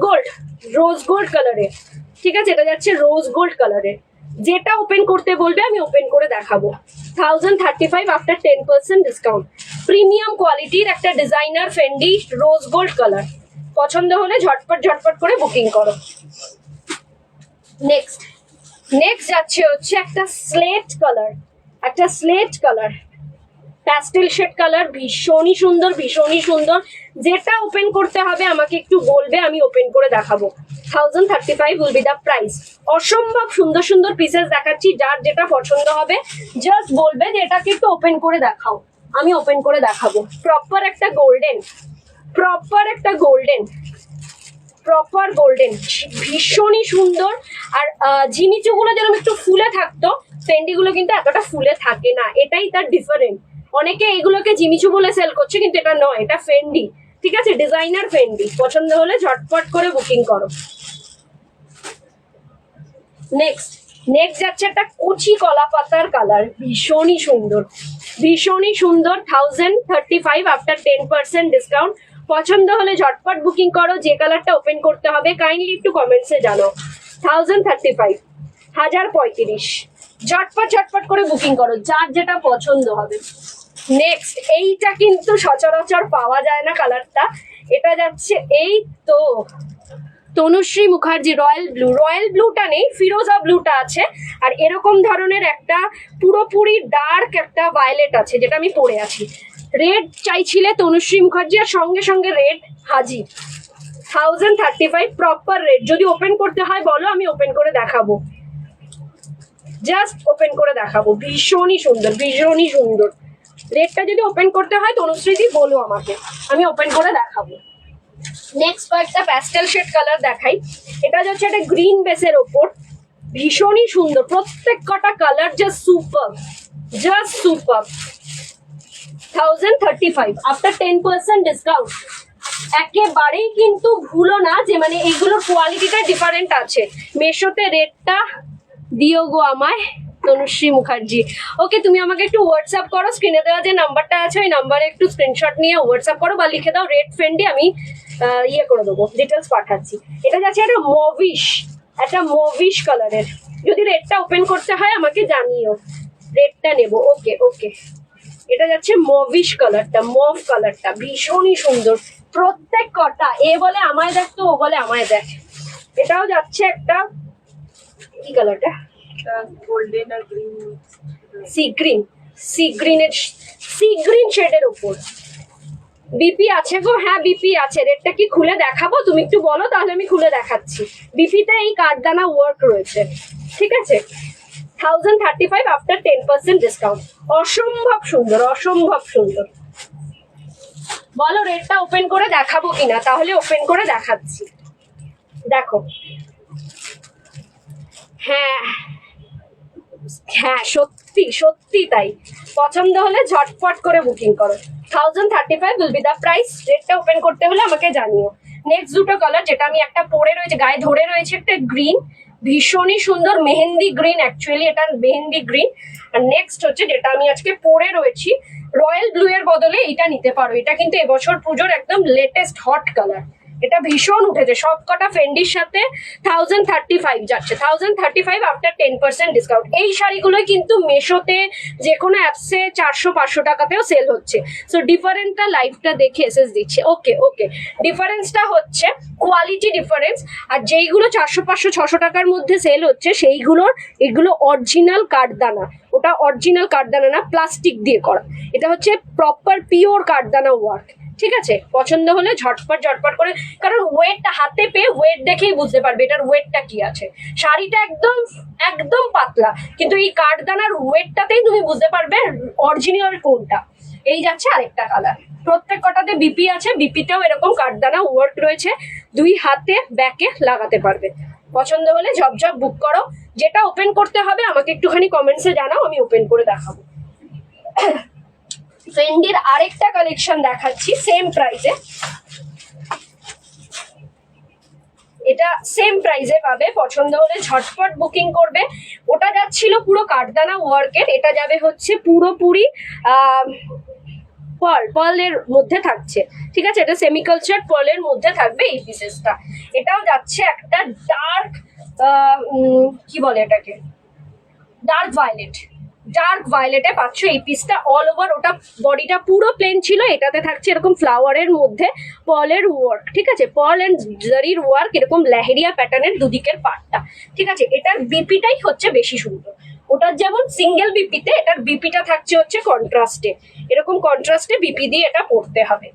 গোল্ড কালারে, ঠিক আছে? এটা যাচ্ছে রোজ গোল্ড কালারে। যেটা ওপেন করতে বলবে আমি ওপেন করে দেখাবো। 1035 আফটার 10% ডিসকাউন্ট। প্রিমিয়াম কোয়ালিটির একটা designer Fendi rose gold colour, পছন্দ হলে ঝটপট ঝটপট করে বুকিং করো। নেক্সট যাচ্ছে হচ্ছে একটা slate colour, pastel shade colour, ভীষণই সুন্দর। যেটা ওপেন করতে হবে আমাকে একটু বলবে, আমি ওপেন করে দেখাবো। 1035 উইল বি দ্য প্রাইস। অসম্ভব সুন্দর পিসেস দেখাচ্ছি, যার যেটা পছন্দ হবে জাস্ট বলবে যে এটাকে একটু ওপেন করে দেখাও, আমি ওপেন করে দেখাবো। প্রপার গোল্ডেন, ভীষণই সুন্দর। আর জিনিসগুলো যেরকম একটু ফুলে থাকতো, ফেন্ডিগুলো কিন্তু এতটা ফুলে থাকে না, এটাই তার ডিফারেন্ট। অনেকে এগুলোকে জিমিচু বলে সেল করছে, কিন্তু এটা নয়, এটা ফেন্ডি, ঠিক আছে? Designer Fendi. পছন্দ হলে ঝটপট করে বুকিং করো। নেক্সট যাচ্ছে একটা কচি কলা পাতার কালার, ভীষণই সুন্দর। 1035 আফটার 10% ডিসকাউন্ট। পছন্দ হলে ঝটপট বুকিং করো। যে কালারটা ওপেন করতে হবে কাইন্ডলি একটু কমেন্টসে জানাও। 1035, 1035, ঝটপট করে বুকিং করো, যার যেটা পছন্দ হবে। নেক্সট এইটা কিন্তু সচরাচর পাওয়া যায় না কালারটা, এটা যাচ্ছে এই তো তনুশ্রী মুখার্জি রয়্যাল ব্লুটা নেই, ফিরোজা ব্লুটা আছে। আর এরকম ধরনের একটা পুরোপুরি ডার্ক একটা ভায়োলেট আছে, যেটা আমি পরে আছি। রেড চাইছিলে তনুশ্রী মুখার্জি, আর সঙ্গে রেড হাজির। 1035 প্রপার রেড। যদি ওপেন করতে হয় বলো, আমি ওপেন করে দেখাবো, জাস্ট ওপেন করে দেখাবো। ভীষণই সুন্দর। রেডটা যদি ওপেন করতে হয় তনুশ্রীদি বলো আমাকে, আমি ওপেন করে দেখাবো। নেক্সট কয়েকটা প্যাস্টেল শেড কালার দেখাই। এটা হচ্ছে একটা গ্রিন বেসের ওপর, ভীষণই সুন্দর। প্রত্যেক কটা colour just super. 1035 after 10% discount. একেবারেই কিন্তু ভুলো না যে মানে এইগুলোর কোয়ালিটিটা ডিফারেন্ট আছে। মেশোতে রেটটা দিও গো আমায়, তনুশ্রী মুখার্জি। ওকে, তুমি আমাকে একটু হোয়াটসঅ্যাপ করো, স্ক্রিনে দেওয়া যে নাম্বারটা আছে ওই নাম্বারে একটু স্ক্রিনশট নিয়ে হোয়াটসঅ্যাপ করো, বা লিখে দাও রেড ফ্রেন্ডি, আমি ইয়ে করে দেবো, ডিটেলস পাঠাচ্ছি। এটা যাচ্ছে একটা মভিশ কালারের। যদি রেডটা ওপেন করতে হয় আমাকে জানিও, রেডটা নেবো। ওকে, এটা যাচ্ছে মভ কালারটা, ভীষণই সুন্দর। প্রত্যেক কটা এ বলে আমায় দেখ, তো ও বলে আমায় দেখ। এটাও যাচ্ছে একটা কি কালারটা, গোল্ডেন আর গ্রিন, সি গ্রিন শেডের উপর। বিপি আছে গো, হ্যাঁ বিপি আছে। রেটটা কি খুলে দেখাবো? তুমি একটু বলো, তাহলে আমি খুলে দেখাচ্ছি। বিপিতে এই কাঠদানা ওয়ার্ক রয়েছে, ঠিক আছে? 1035 আফটার 10% ডিসকাউন্ট। অসম্ভব সুন্দর। বলো রেটটা ওপেন করে দেখাবো কিনা, তাহলে ওপেন করে দেখাচ্ছি। দেখো, হ্যাঁ সত্যি তাই। পছন্দ হলে ঝটপট করে বুকিং করো। 1035 উইল বি দ্য প্রাইস। রেটটা ওপেন করতে হলে আমাকে জানিও। নেক্সট দুটো কালার, যেটা আমি একটা পরে রয়েছে, গায়ে ধরে রয়েছে একটা গ্রিন, ভীষণই সুন্দর। মেহেন্দি গ্রিন, অ্যাকচুয়ালি এটা মেহেন্দি গ্রিন। আর নেক্সট হচ্ছে যেটা আমি আজকে পরে রয়েছি, রয়্যাল ব্লু এর বদলে এটা নিতে পারো। এটা কিন্তু এবছর পুজোর একদম লেটেস্ট হট কালার। এটা ভীষণ উঠেছে সব কটা ফেন্ডির সাথে। 1035 যাচ্ছে, 1035 আফটার 10% ডিসকাউন্ট। এই শাড়িগুলোই কিন্তু মেশোতে যে কোনো অ্যাপসে 400-500 টাকাতেও সেল হচ্ছে। সো ডিফারেন্টটা লাইভটা দেখে এসএস দিচ্ছে। ওকে, ডিফারেন্সটা হচ্ছে কোয়ালিটি ডিফারেন্স। আর যেইগুলো 400-500-600 টাকার মধ্যে সেল হচ্ছে এগুলো অরিজিনাল কাঠদানা। ওটা অরিজিনাল কাঠদানা না, প্লাস্টিক দিয়ে করা। এটা হচ্ছে প্রপার পিওর কাঠদানা ওয়ার্ক, ঠিক আছে? পছন্দ হলে ঝটপট করে, কারণ ওয়েটটা হাতে পেয়ে ওয়েট দেখেই বুঝতে পারবে এটার ওয়েটটা কি আছে। শাড়িটা একদম পাতলা, কিন্তু এই কাঠদানার ওয়েটটাতেই তুমি বুঝতে পারবে অরিজিনাল কোনটা। এই যাচ্ছে আরেকটা কালার। প্রত্যেক কটাতে বিপি আছে, বিপিতেও এরকম কাঠদানা ওয়ার্ক রয়েছে, দুই হাতে ব্যাকে লাগাতে পারবে। পছন্দ হলে ঝপঝপ বুক করো। যেটা ওপেন করতে হবে আমাকে একটুখানি কমেন্টসে জানাও, আমি ওপেন করে দেখাবো। ফেন্ডির আরেকটা কালেকশন দেখাচ্ছি সেম প্রাইসে। এটা সেম প্রাইসে পাবে, পছন্দ হলে ঝটপট বুকিং করবে। ওটা যাচ্ছিল পুরো কাঠদানা ওয়ার্কের, এটা যাবে হচ্ছে পুরোপুরি পার্লের মধ্যে থাকছে, ঠিক আছে? এটা সেমি কালচার পার্লের মধ্যে থাকবে এই পিসেসটা। এটাও যাচ্ছে একটা ডার্ক কি বলে এটাকে, ডার্ক ভায়োলেটে পাচ্ছ এই পিসটা। অল ওভার ওটা বডিটা পুরো প্লেন ছিল, এটাতে থাকছে এরকম ফ্লাওয়ারের মধ্যে পার্লের ওয়ার্ক, ঠিক আছে? পার্ল এন্ড জারির ওয়ার্ক, এরকম লেহেরিয়া প্যাটার্নের দুদিকের পার্টটা, ঠিক আছে? এটার বিপিটাই হচ্ছে বেশি সুন্দর। ওটার যেমন সিঙ্গেল বিপিতে, এটার বিপিটা থাকছে হচ্ছে কন্ট্রাস্টে, এরকম কন্ট্রাস্টে বিপি দিয়ে এটা পড়তে হবে।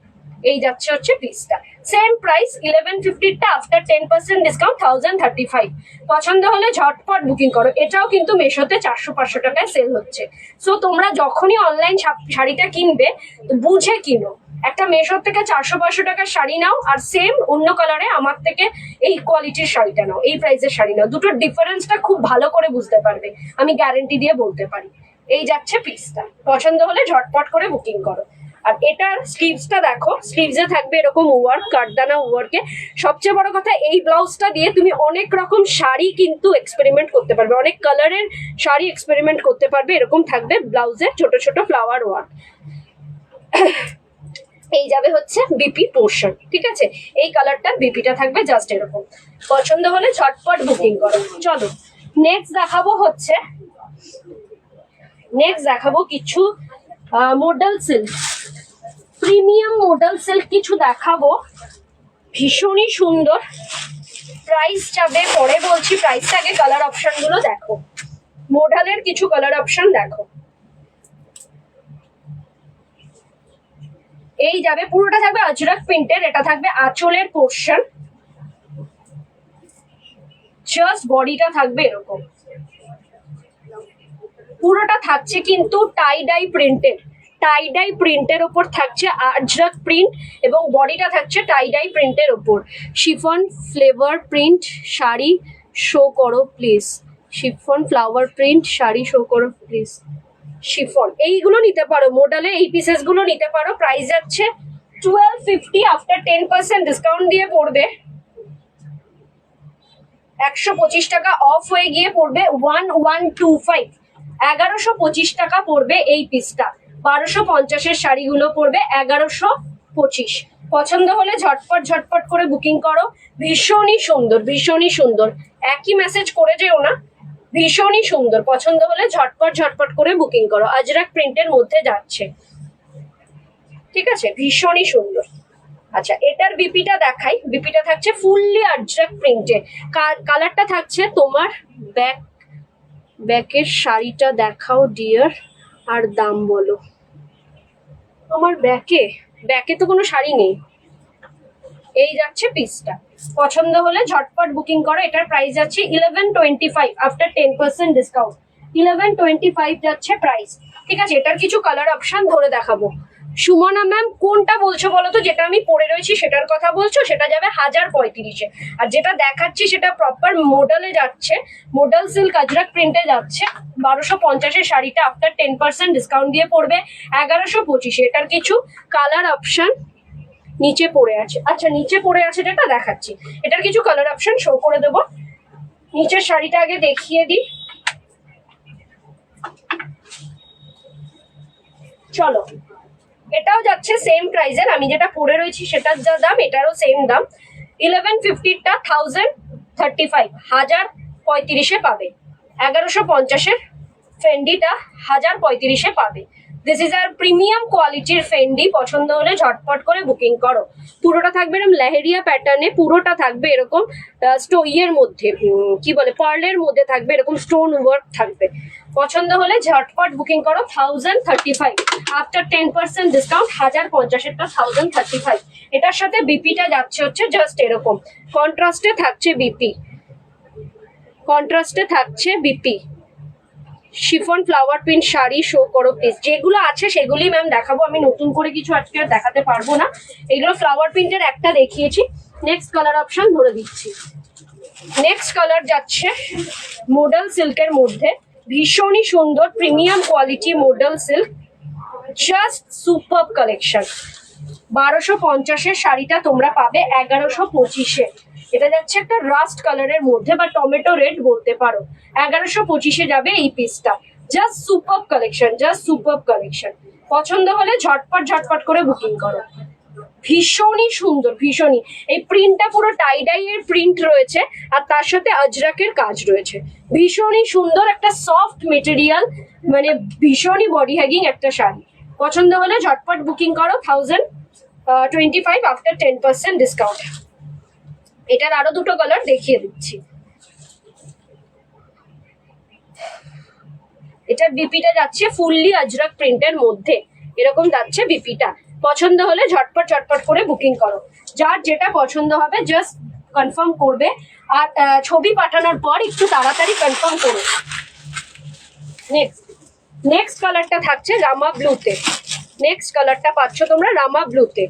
এই যাচ্ছে হচ্ছে পিসটা, সেম প্রাইস 1150টা আফটার 10% ডিসকাউন্ট 1035। পছন্দ হলে ঝটপট বুকিং করো। এটাও কিন্তু মেশোতে 400-500 টাকায় সেল হচ্ছে। সো তোমরা যখনই অনলাইন শাড়িটা কিনবে বুঝে কিনো। একটা মেশোর থেকে 400-500 টাকার শাড়ি নাও, আর সেম অন্য কালারে আমার থেকে এই কোয়ালিটির শাড়িটা নাও, এই প্রাইসের শাড়ি নাও, দুটোর ডিফারেন্সটা খুব ভালো করে বুঝতে পারবে, আমি গ্যারেন্টি দিয়ে বলতে পারি। এই যাচ্ছে পিসটা, পছন্দ হলে ঝটপট করে বুকিং করো। আর এটার স্লিভসটা দেখো, স্লিভসে থাকবে এরকম ওয়ার্ক, কাঠদানা ওয়ার্কে। সবচেয়ে বড় কথা, এই ব্লাউজটা দিয়ে তুমি অনেক রকম শাড়ি কিন্তু এক্সপেরিমেন্ট করতে পারবে, অনেক কালারের শাড়ি এক্সপেরিমেন্ট করতে পারবে। এরকম থাকবে ব্লাউজে ছোট ছোট ফ্লাওয়ার ওয়ার্ক। এই যাবে হচ্ছে বিপি পোর্শন, ঠিক আছে? এই কালারটার বিপিটা থাকবে জাস্ট এরকম। পছন্দ হলে ঝটপট বুকিং করো। চলো নেক্সট দেখাবো কিছু model silk, premium model silk কিছু দেখাবো, ভীষণই সুন্দর। প্রাইস যাবে পরে বলছি, প্রাইসটা আগে কালার অপশন গুলো দেখো। মডেলের কিছু কালার অপশন দেখো। এই যাবে, পুরোটা থাকবে আজরাক প্রিন্টের, এটা থাকবে আঁচলের পোর্শন, জাস্ট বডিটা থাকবে এরকম। পুরোটা থাকছে কিন্তু টাই ডাই প্রিন্টের ওপর থাকছে আজরাক প্রিন্ট, এবং বডিটা থাকছে টাই ডাই প্রিন্টের ওপর। Chiffon flower print sari show করো please, chiffon flower print sari show করো প্লিজ। শিফন এইগুলো নিতে পারো, মডেলে এই পিসেস গুলো নিতে পারো। প্রাইস যাচ্ছে 1250, আফটার 10% ডিসকাউন্ট দিয়ে পড়বে 125 টাকা, অফ হয়ে গিয়ে পড়বে 1125। 1125 টাকা পড়বে এই পিসটা। 1250-এর শাড়িগুলো পড়বে 1125। পছন্দ হলে ঝটপট করে বুকিং করো। ভীষণই সুন্দর, একই মেসেজ করে যেও না, ভীষণই সুন্দর। পছন্দ হলে ঝটপট করে বুকিং করো। আজরাক প্রিন্টের মধ্যে যাচ্ছে, ঠিক আছে? ভীষণই সুন্দর। আচ্ছা, এটার বিপিটা দেখাই। বিপিটা থাকছে ফুললি আজরাক প্রিন্টে, কালারটা থাকছে তোমার ব্যাকের শাড়িটা দেখাও ডিয়ার, আর দাম বলো। আমার ব্যাকে তো কোনো শাড়ি নেই। এই যাচ্ছে পিসটা, পছন্দ হলে ঝটপট বুকিং করো। এটার প্রাইস যাচ্ছে 1125 আফটার 10% ডিসকাউন্ট। 1125 যাচ্ছে প্রাইস, ঠিক আছে? এটার কিছু কালার অপশন ধরে দেখাবো। সুমনা ম্যাম কোনটা বলছো বলো তো? যেটা আমি পরে রয়েছি সেটার কথা বলছো? সেটা যাবে 1035-এ। আর যেটা দেখাচ্ছি সেটা প্রপার মডেলে যাচ্ছে, মডেল সিল্ক আজরাক প্রিন্টে যাচ্ছে। 1250-এর শাড়িটা আফটার 10% ডিসকাউন্ট দিয়ে পড়বে 1125-এ। এটার কিছু কালার অপশন নিচে পড়ে আছে। আচ্ছা, নিচে পড়ে আছে যেটা দেখাচ্ছি, এটার কিছু কালার অপশন শো করে দেবো। নিচের শাড়িটা আগে দেখিয়ে দিই, চলো। এটাও যাচ্ছে সেম প্রাইসের, আমি যেটা পরে রয়েছি সেটার যা দাম এটারও সেম দাম। 1150টা 1035, 1035-এ পাবে। 1150-এর ফেন্ডিটা 1035-এ পাবে। দিস ইজ আর প্রিমিয়াম কোয়ালিটির ফেন্ডি। পছন্দ হলে ঝটপট করে বুকিং করো। পুরোটা থাকবে এরকম লেহেরিয়া প্যাটার্নে, পুরোটা থাকবে এরকম ইয়ের মধ্যে, কি বলে, পার্লের মধ্যে থাকবে, এরকম স্টোন ওয়ার্ক থাকবে। পছন্দ হলে ঝটপট বুকিং করো। 1035 আফটার 10% ডিসকাউন্ট, 1050-এরটা 1035। এটার সাথে বিপিটা যাচ্ছে হচ্ছে জাস্ট এরকম, কন্ট্রাস্টে থাকছে BP. Chiffon flower print sari show করো প্লিজ। যেগুলো আছে সেগুলি ম্যাম দেখাবো, আমি নতুন করে কিছু আজকে আর দেখাতে পারবো না। এগুলো ফ্লাওয়ার প্রিন্টের একটা দেখিয়েছি। নেক্সট কালার অপশন ধরে দিচ্ছি। নেক্সট কালার যাচ্ছে মডেল সিল্কের মধ্যে, ভীষণই সুন্দর premium quality model silk, just super collection. 1250-এর শাড়িটা তোমরা পাবে 1125-এ। এটা যাচ্ছে একটা রাস্ট কালারের মধ্যে বা টমেটো রেড বলতে পারো। 1125-এ যাবে এই পিসটা। Just super collection, just super collection. পছন্দ হলে ঝটপট ঝটপট করে বুকিং করো। ভীষণই সুন্দর, ভীষণই। এই প্রিন্টটা পুরো টাইডাই এর প্রিন্ট রয়েছে আর তার সাথে আজরাকের কাজ রয়েছে। ভীষণই সুন্দর একটা সফট মেটেরিয়াল, মানে ভীষণই বডি হ্যাগিং একটা শাড়ি। পছন্দ হলে ঝটপট বুকিং করো। 1025 আফটার 10% ডিসকাউন্ট। এটার আরো দুটো কালার দেখিয়ে দিচ্ছি। এটার বিপিটা যাচ্ছে ফুললি আজরাক প্রিন্টের মধ্যে, এরকম যাচ্ছে বিপিটা। পছন্দ হলে ঝটপট ঝটপট করে বুকিং করো। যার যেটা পছন্দ হবে জাস্ট কনফার্ম করবে, আর ছবি পাঠানোর পর একটু তাড়াতাড়ি কনফার্ম করো। নেক্সট কালারটা থাকছে রামা ব্লুতে। নেক্সট কালারটা পাচ্ছ তোমরা রামা ব্লুতে।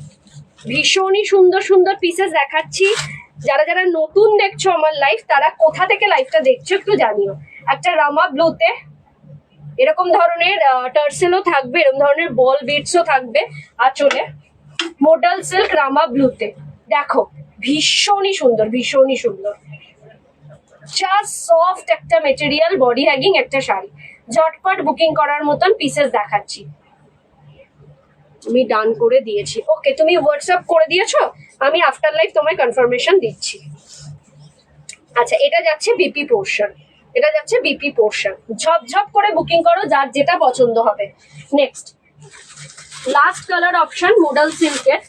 ভীষণই সুন্দর সুন্দর পিসেস দেখাচ্ছি। যারা যারা নতুন দেখছো আমার লাইফ, তারা কোথা থেকে লাইফটা দেখছো একটু জানিও। একটা রামা ব্লুতে এরকম ধরনের টার্সেলও থাকবে, এরকম ধরনের বল বিটসও থাকবে আঁচলে। মোডাল সিল্ক রামা ব্লুতে দেখো, ভীষণই সুন্দর, ভীষণই সুন্দর। জাস্ট সফট একটা মেটেরিয়াল, বডি হ্যাগিং একটা শাড়ি। ঝটপট বুকিং করার মতন পিসেস দেখাচ্ছি। আমি ডান করে দিয়েছি। ওকে, তুমি হোয়াটসঅ্যাপ করে দিয়েছো, আমি আফটার লাইফ তোমায় কনফার্মেশন দিচ্ছি। আচ্ছা, এটা যাচ্ছে বিপি পোর্শন। এটা যাচ্ছে বিপি পোর্শন। ঝপঝপ করে বুকিং করো, যার যেটা পছন্দ হবে। Next last colour option modal সিল্কের।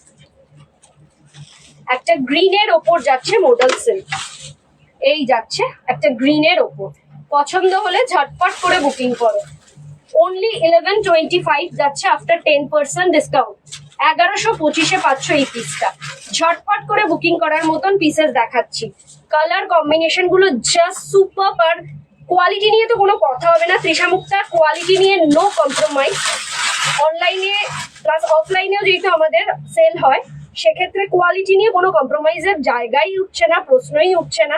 একটা গ্রিনের ওপর যাচ্ছে মোডাল সিল্ক। এই যাচ্ছে একটা গ্রিনের ওপর। পছন্দ হলে ঝটপট করে বুকিং করো। অনলি 1125 যাচ্ছে আফটার 10% ডিসকাউন্ট। 1125-এ পাচ্ছ এই পিসটা। ঝটপট করে বুকিং করার মতন পিসেস দেখাচ্ছি। কালার কম্বিনেশন গুলো জাস্ট সুপার। আর কোয়ালিটি নিয়ে তো কোনো কথা হবে না। তৃষা মুক্তার কোয়ালিটি নিয়ে নো কম্প্রোমাইজ। অনলাইনে প্লাস অফলাইনেও যেহেতু আমাদের সেল হয়, সেক্ষেত্রে কোয়ালিটি নিয়ে কোনো কম্প্রোমাইজের জায়গাই উঠছে না, প্রশ্নই উঠছে না।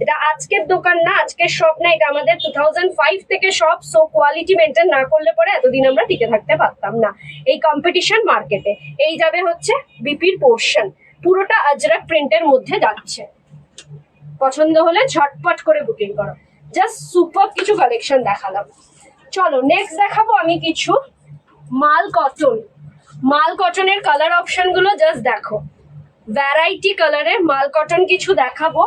এটা আজকের দোকান না, আজকের শপ না, এটা আমাদের 2005 থেকে শপ। সো কোয়ালিটি মেনটেন না করলে পরে এতদিন আমরা টিকে থাকতে পারতাম না এই কম্পিটিশন মার্কেটে। এই যাবে হচ্ছে বিপির পোর্শন, পুরোটা আজরাক প্রিন্টের মধ্যে যাচ্ছে। পছন্দ হলে ঝটপট করে বুকিং করো। জাস্ট সুপার কিছু কালেকশন দেখালাম। চলো নেক্সট দেখাবো আমি কিছু মাল কটন। মাল কটনের কালার অপশন গুলো জাস্ট দেখো। ভ্যারাইটি কালারের মাল কটন কিছু দেখাবো,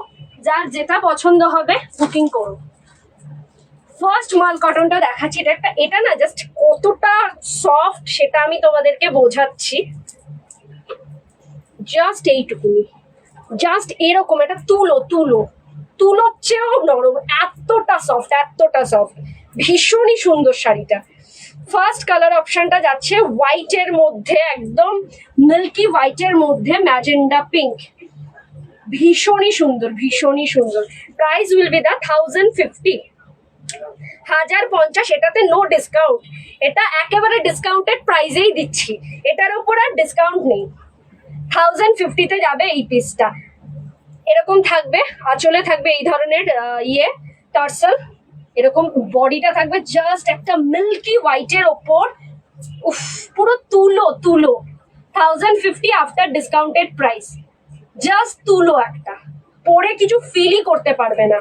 যার যেটা পছন্দ হবে বুকিং করো। ফার্স্ট মাল কটনটা দেখাচ্ছি। এটা না জাস্ট কতটা সফট সেটা আমি তোমাদেরকে বোঝাচ্ছি। জাস্ট এইটুকুনি, জাস্ট এরকম একটা তুলোর চেয়েও নরম, এতটা সফট, এতটা সফট। ভীষণই সুন্দর শাড়িটা। ফার্স্ট কালার অপশনটা যাচ্ছে হোয়াইটের মধ্যে, একদম মিল্কি হোয়াইটের মধ্যে ম্যাজেন্ডা পিঙ্ক। ভীষণই সুন্দর, ভীষণই সুন্দর। প্রাইস উইল বি দা 1050, 1050। এটাতে নো ডিসকাউন্ট। এটা একেবারে ডিসকাউন্টেড প্রাইসেই দিচ্ছি, এটার উপর আর ডিসকাউন্ট নেই। 1050-তে যাবে এই পিসটা। এরকম থাকবে, আঁচলে থাকবে এই ধরনের টার্সেল। এরকম বডিটা থাকবে জাস্ট একটা মিল্কি হোয়াইটের ওপর। উফ, পুরো তুলো। 1050 আফটার ডিসকাউন্টেড প্রাইস। জাস্ট তুলো একটা, পরে কিছু ফিলই করতে পারবে না।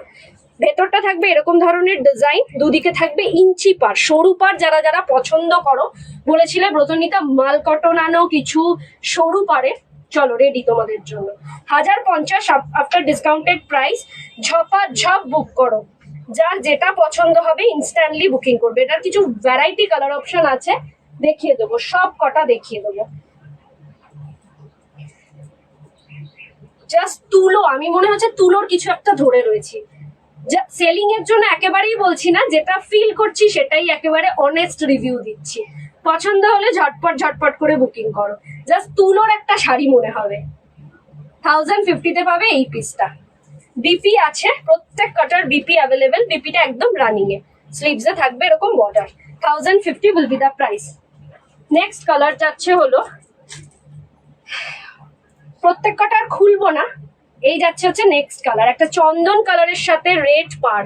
ভেতরটা থাকবে এরকম ধরনের ডিজাইন, দুদিকে থাকবে ইঞ্চি পার, সরু পার। যারা যারা পছন্দ করো, বলেছিলে ব্রতনিতা মাল কটন আনো কিছু সরু পারে, চলো রেডি তোমাদের জন্য। 1050 আফটার ডিসকাউন্টেড প্রাইস। ঝপ বুক করো, যার যেটা পছন্দ হবে ইনস্ট্যান্টলি বুকিং করবে। এটার কিছু ভ্যারাইটি কালার অপশন আছে, দেখিয়ে দেবো, সব কটা দেখিয়ে দেবো। জাস্ট তুলো, আমি মনে হচ্ছে তুলোর কিছু একটা ধরে রয়েছি। সেলিং এর জন্য একেবারেই বলছি না, যেটা ফিল করছি সেটাই একেবারে অনেস্ট রিভিউ দিচ্ছি। পছন্দ হলে ঝটপট করে বুকিং করো। জাস্ট তুলোর একটা শাড়ি মনে হবে। 1050-তে পাবে এই পিসটা। বিপি আছে, প্রত্যেক কাটার বিপি অ্যাভেলেবেল। বিপিটা একদম রানিং এ, স্লিভসে থাকবে এরকম border. 1050 will be the price. Next colour যাচ্ছে হলো, প্রত্যেক কটার খুলবো না, এই যাচ্ছে হচ্ছে নেক্সট কালার। একটা চন্দন কালারের সাথে রেড পার।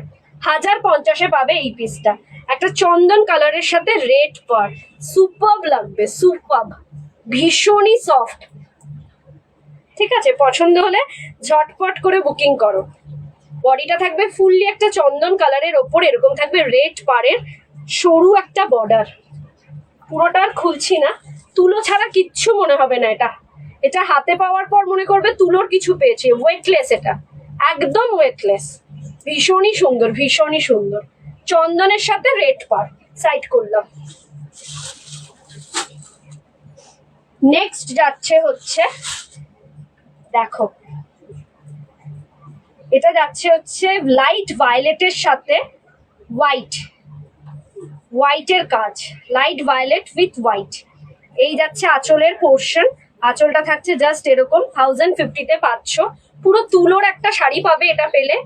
1050-এ পাবে এই পিসটা। একটা চন্দন কালারের সাথে রেড পার, সুপারব লাগবে, সুপারব। ভীষণই সফট। ঠিক আছে, পছন্দ হলে ঝটপট করে বুকিং করো। বডিটা থাকবে ফুললি একটা চন্দন কালারের ওপর, এরকম থাকবে রেড পাড়ের সরু একটা বর্ডার। পুরোটা আর খুলছি না, তুলো ছাড়া কিচ্ছু মনে হবে না। এটা এটা হাতে পাওয়ার পর মনে করবে তুলোর কিছু পেয়েছে। ওয়েটলেস, এটা একদম ওয়েটলেস, ভীষণই সুন্দর, ভীষণই সুন্দর। চন্দনের সাথে রেড পাড়, সাইড করলাম। নেক্সট যাচ্ছে হচ্ছে, দেখো এটা যাচ্ছে হচ্ছে লাইট ভায়োলেটের সাথে হোয়াইটের কাজ, লাইট ভায়োলেট উইথ হোয়াইট। এই যাচ্ছে আঁচলের পোর্শন, আঁচলটা থাকছে জাস্ট এরকম। 1050-তে পাচ্ছ, পুরো তুলোর একটা শাড়ি পাবে। এটা পেলে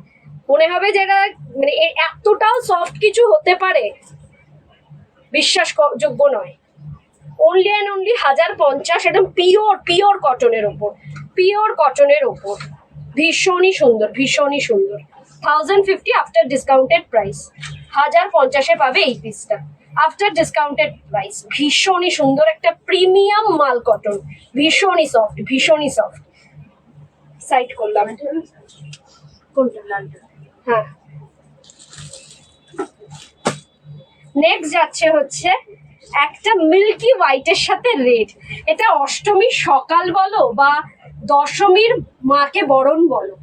মনে হবে যে এটা মানে এতটাও সফট কিছু হতে পারে, বিশ্বাসযোগ্য নয়। অনলি অ্যান্ড অনলি 1050, একদম পিওর কটনের ওপর, পিওর কটনের ওপর। ভীষণই সুন্দর, ভীষণই সুন্দর। 1050 আফটার ডিসকাউন্টেড প্রাইস, 1050-এ পাবে এই পিসটা আফটার ডিসকাউন্টেড প্রাইস। ভীষণই সুন্দর একটা প্রিমিয়াম মাল কটন, ভীষণই সফট, ভীষণই সফট। সাইড করলাম। হ্যাঁ, নেক্সট যাচ্ছে হচ্ছে একটা মিল্কি হোয়াইটের সাথে রেড। এটা অষ্টমীর সকাল বলো বা দশমীর মাকে বরণ বলো,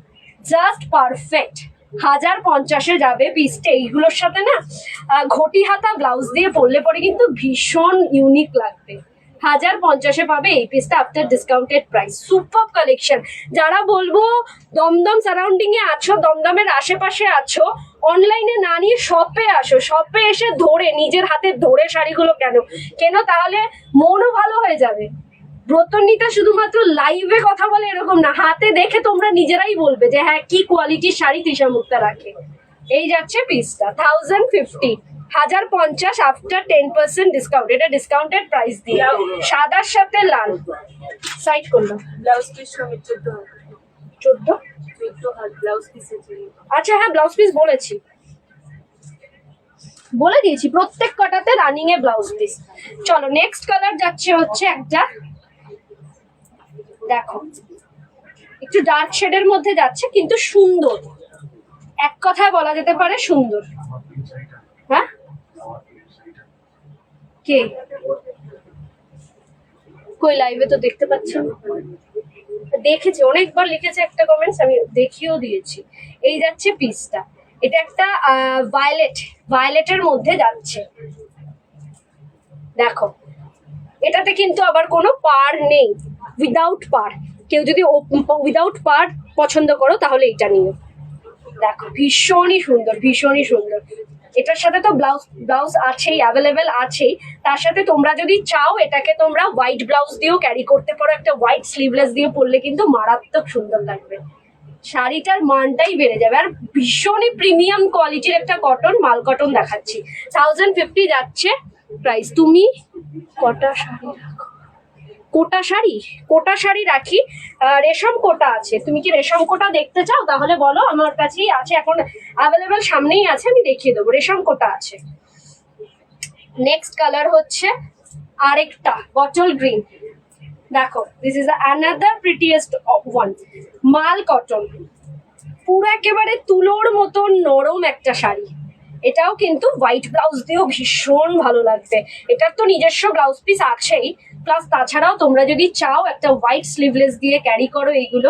জাস্ট পারফেক্ট। 1050-এ যাবে পিসটা। এইগুলোর সাথে না ঘটি হাতা ব্লাউজ দিয়ে পরলে পরে কিন্তু ভীষণ ইউনিক লাগবে। 1050-এ পাবে এই পিসটা after discounted price. Super collection. যারা বলবো দমদম সারাউন্ডিং এ আছো, দমদমের আশেপাশে আছো, অনলাইনে না নিয়ে শপে আসো। শপে এসে ধরে, নিজের হাতে ধরে শাড়িগুলো কেন তাহলে মনও ভালো হয়ে যাবে। ব্রতনীতা শুধুমাত্র লাইভে কথা বলে এরকম না, হাতে দেখে তোমরা নিজেরাই বলবে যে হ্যাঁ কি কোয়ালিটির শাড়ি তৃষা মুক্তা রাখে। এই যাচ্ছে পিসটা 1050, 1050 আফটার 10% ডিসকাউন্ট। এটা ডিসকাউন্টেড প্রাইস দিয়ে, সাদার সাথে লাল। সাইড করলাম। ব্লাউজ পিস সমেত 14 ব্লাউজ পিস। আচ্ছা হ্যাঁ, ব্লাউজ পিস বলে দিয়েছি, প্রত্যেক কটাতে রানিং এ ব্লাউজ পিস। চলো নেক্সট কালার যাচ্ছে হচ্ছে একটা, দেখো একটু ডার্ক শেডের মধ্যে যাচ্ছে কিন্তু সুন্দর, এক কথায় বলা যেতে পারে সুন্দর। হ্যাঁ, কে কই লাইভে তো দেখতে পাচ্ছি না। দেখেছি, অনেকবার লিখেছে একটা কমেন্টস, আমি দেখিয়েও দিয়েছি। এই যাচ্ছে পিসটা, এটা একটা ভায়োলেটের মধ্যে যাচ্ছে। দেখো এটাতে কিন্তু আবার কোনো পার নেই, উইদাউট পার। কেউ যদি উইদাউট পার পছন্দ করো তাহলে এইটা নিও। দেখো ভীষণই সুন্দর, ভীষণই সুন্দর। এটার সাথে তো ব্লাউজ আছেই, অ্যাভেলেবেল আছেই। তার সাথে তোমরা যদি চাও এটাকে তোমরা হোয়াইট ব্লাউজ দিয়েও ক্যারি করতে পারো, একটা হোয়াইট স্লিভলেস দিয়ে পরলে কিন্তু মারাত্মক সুন্দর লাগবে। শাড়িটার মানটাই বেড়ে যাবে। আর ভীষণই প্রিমিয়াম কোয়ালিটির একটা কটন, মাল কটন দেখাচ্ছি। 1050 যাচ্ছে প্রাইস। তুমি কটা শাড়ি রাখো? কোটা শাড়ি রাখি, রেশম কোটা আছে। তুমি কি রেশম কোটা দেখতে চাও তাহলে বলো, আমার কাছেই আছে, এখন অ্যাভেলেবেল সামনেই আছে, আমি দেখিয়ে দেবো। রেশম কোটা আছে। নেক্সট কালার হচ্ছে আরেকটা বটল গ্রিন। দেখো this is another prettiest one, মাল কটন, পুরো একেবারে তুলোর মতন নরম একটা শাড়ি। এটাও কিন্তু হোয়াইট ব্লাউজ দিয়েও ভীষণ ভালো লাগবে। এটার তো নিজস্ব ব্লাউজ পিস আছেই, প্লাস তাছাড়াও তোমরা যদি চাও একটা হোয়াইট স্লিভলেস দিয়ে ক্যারি করো, এইগুলো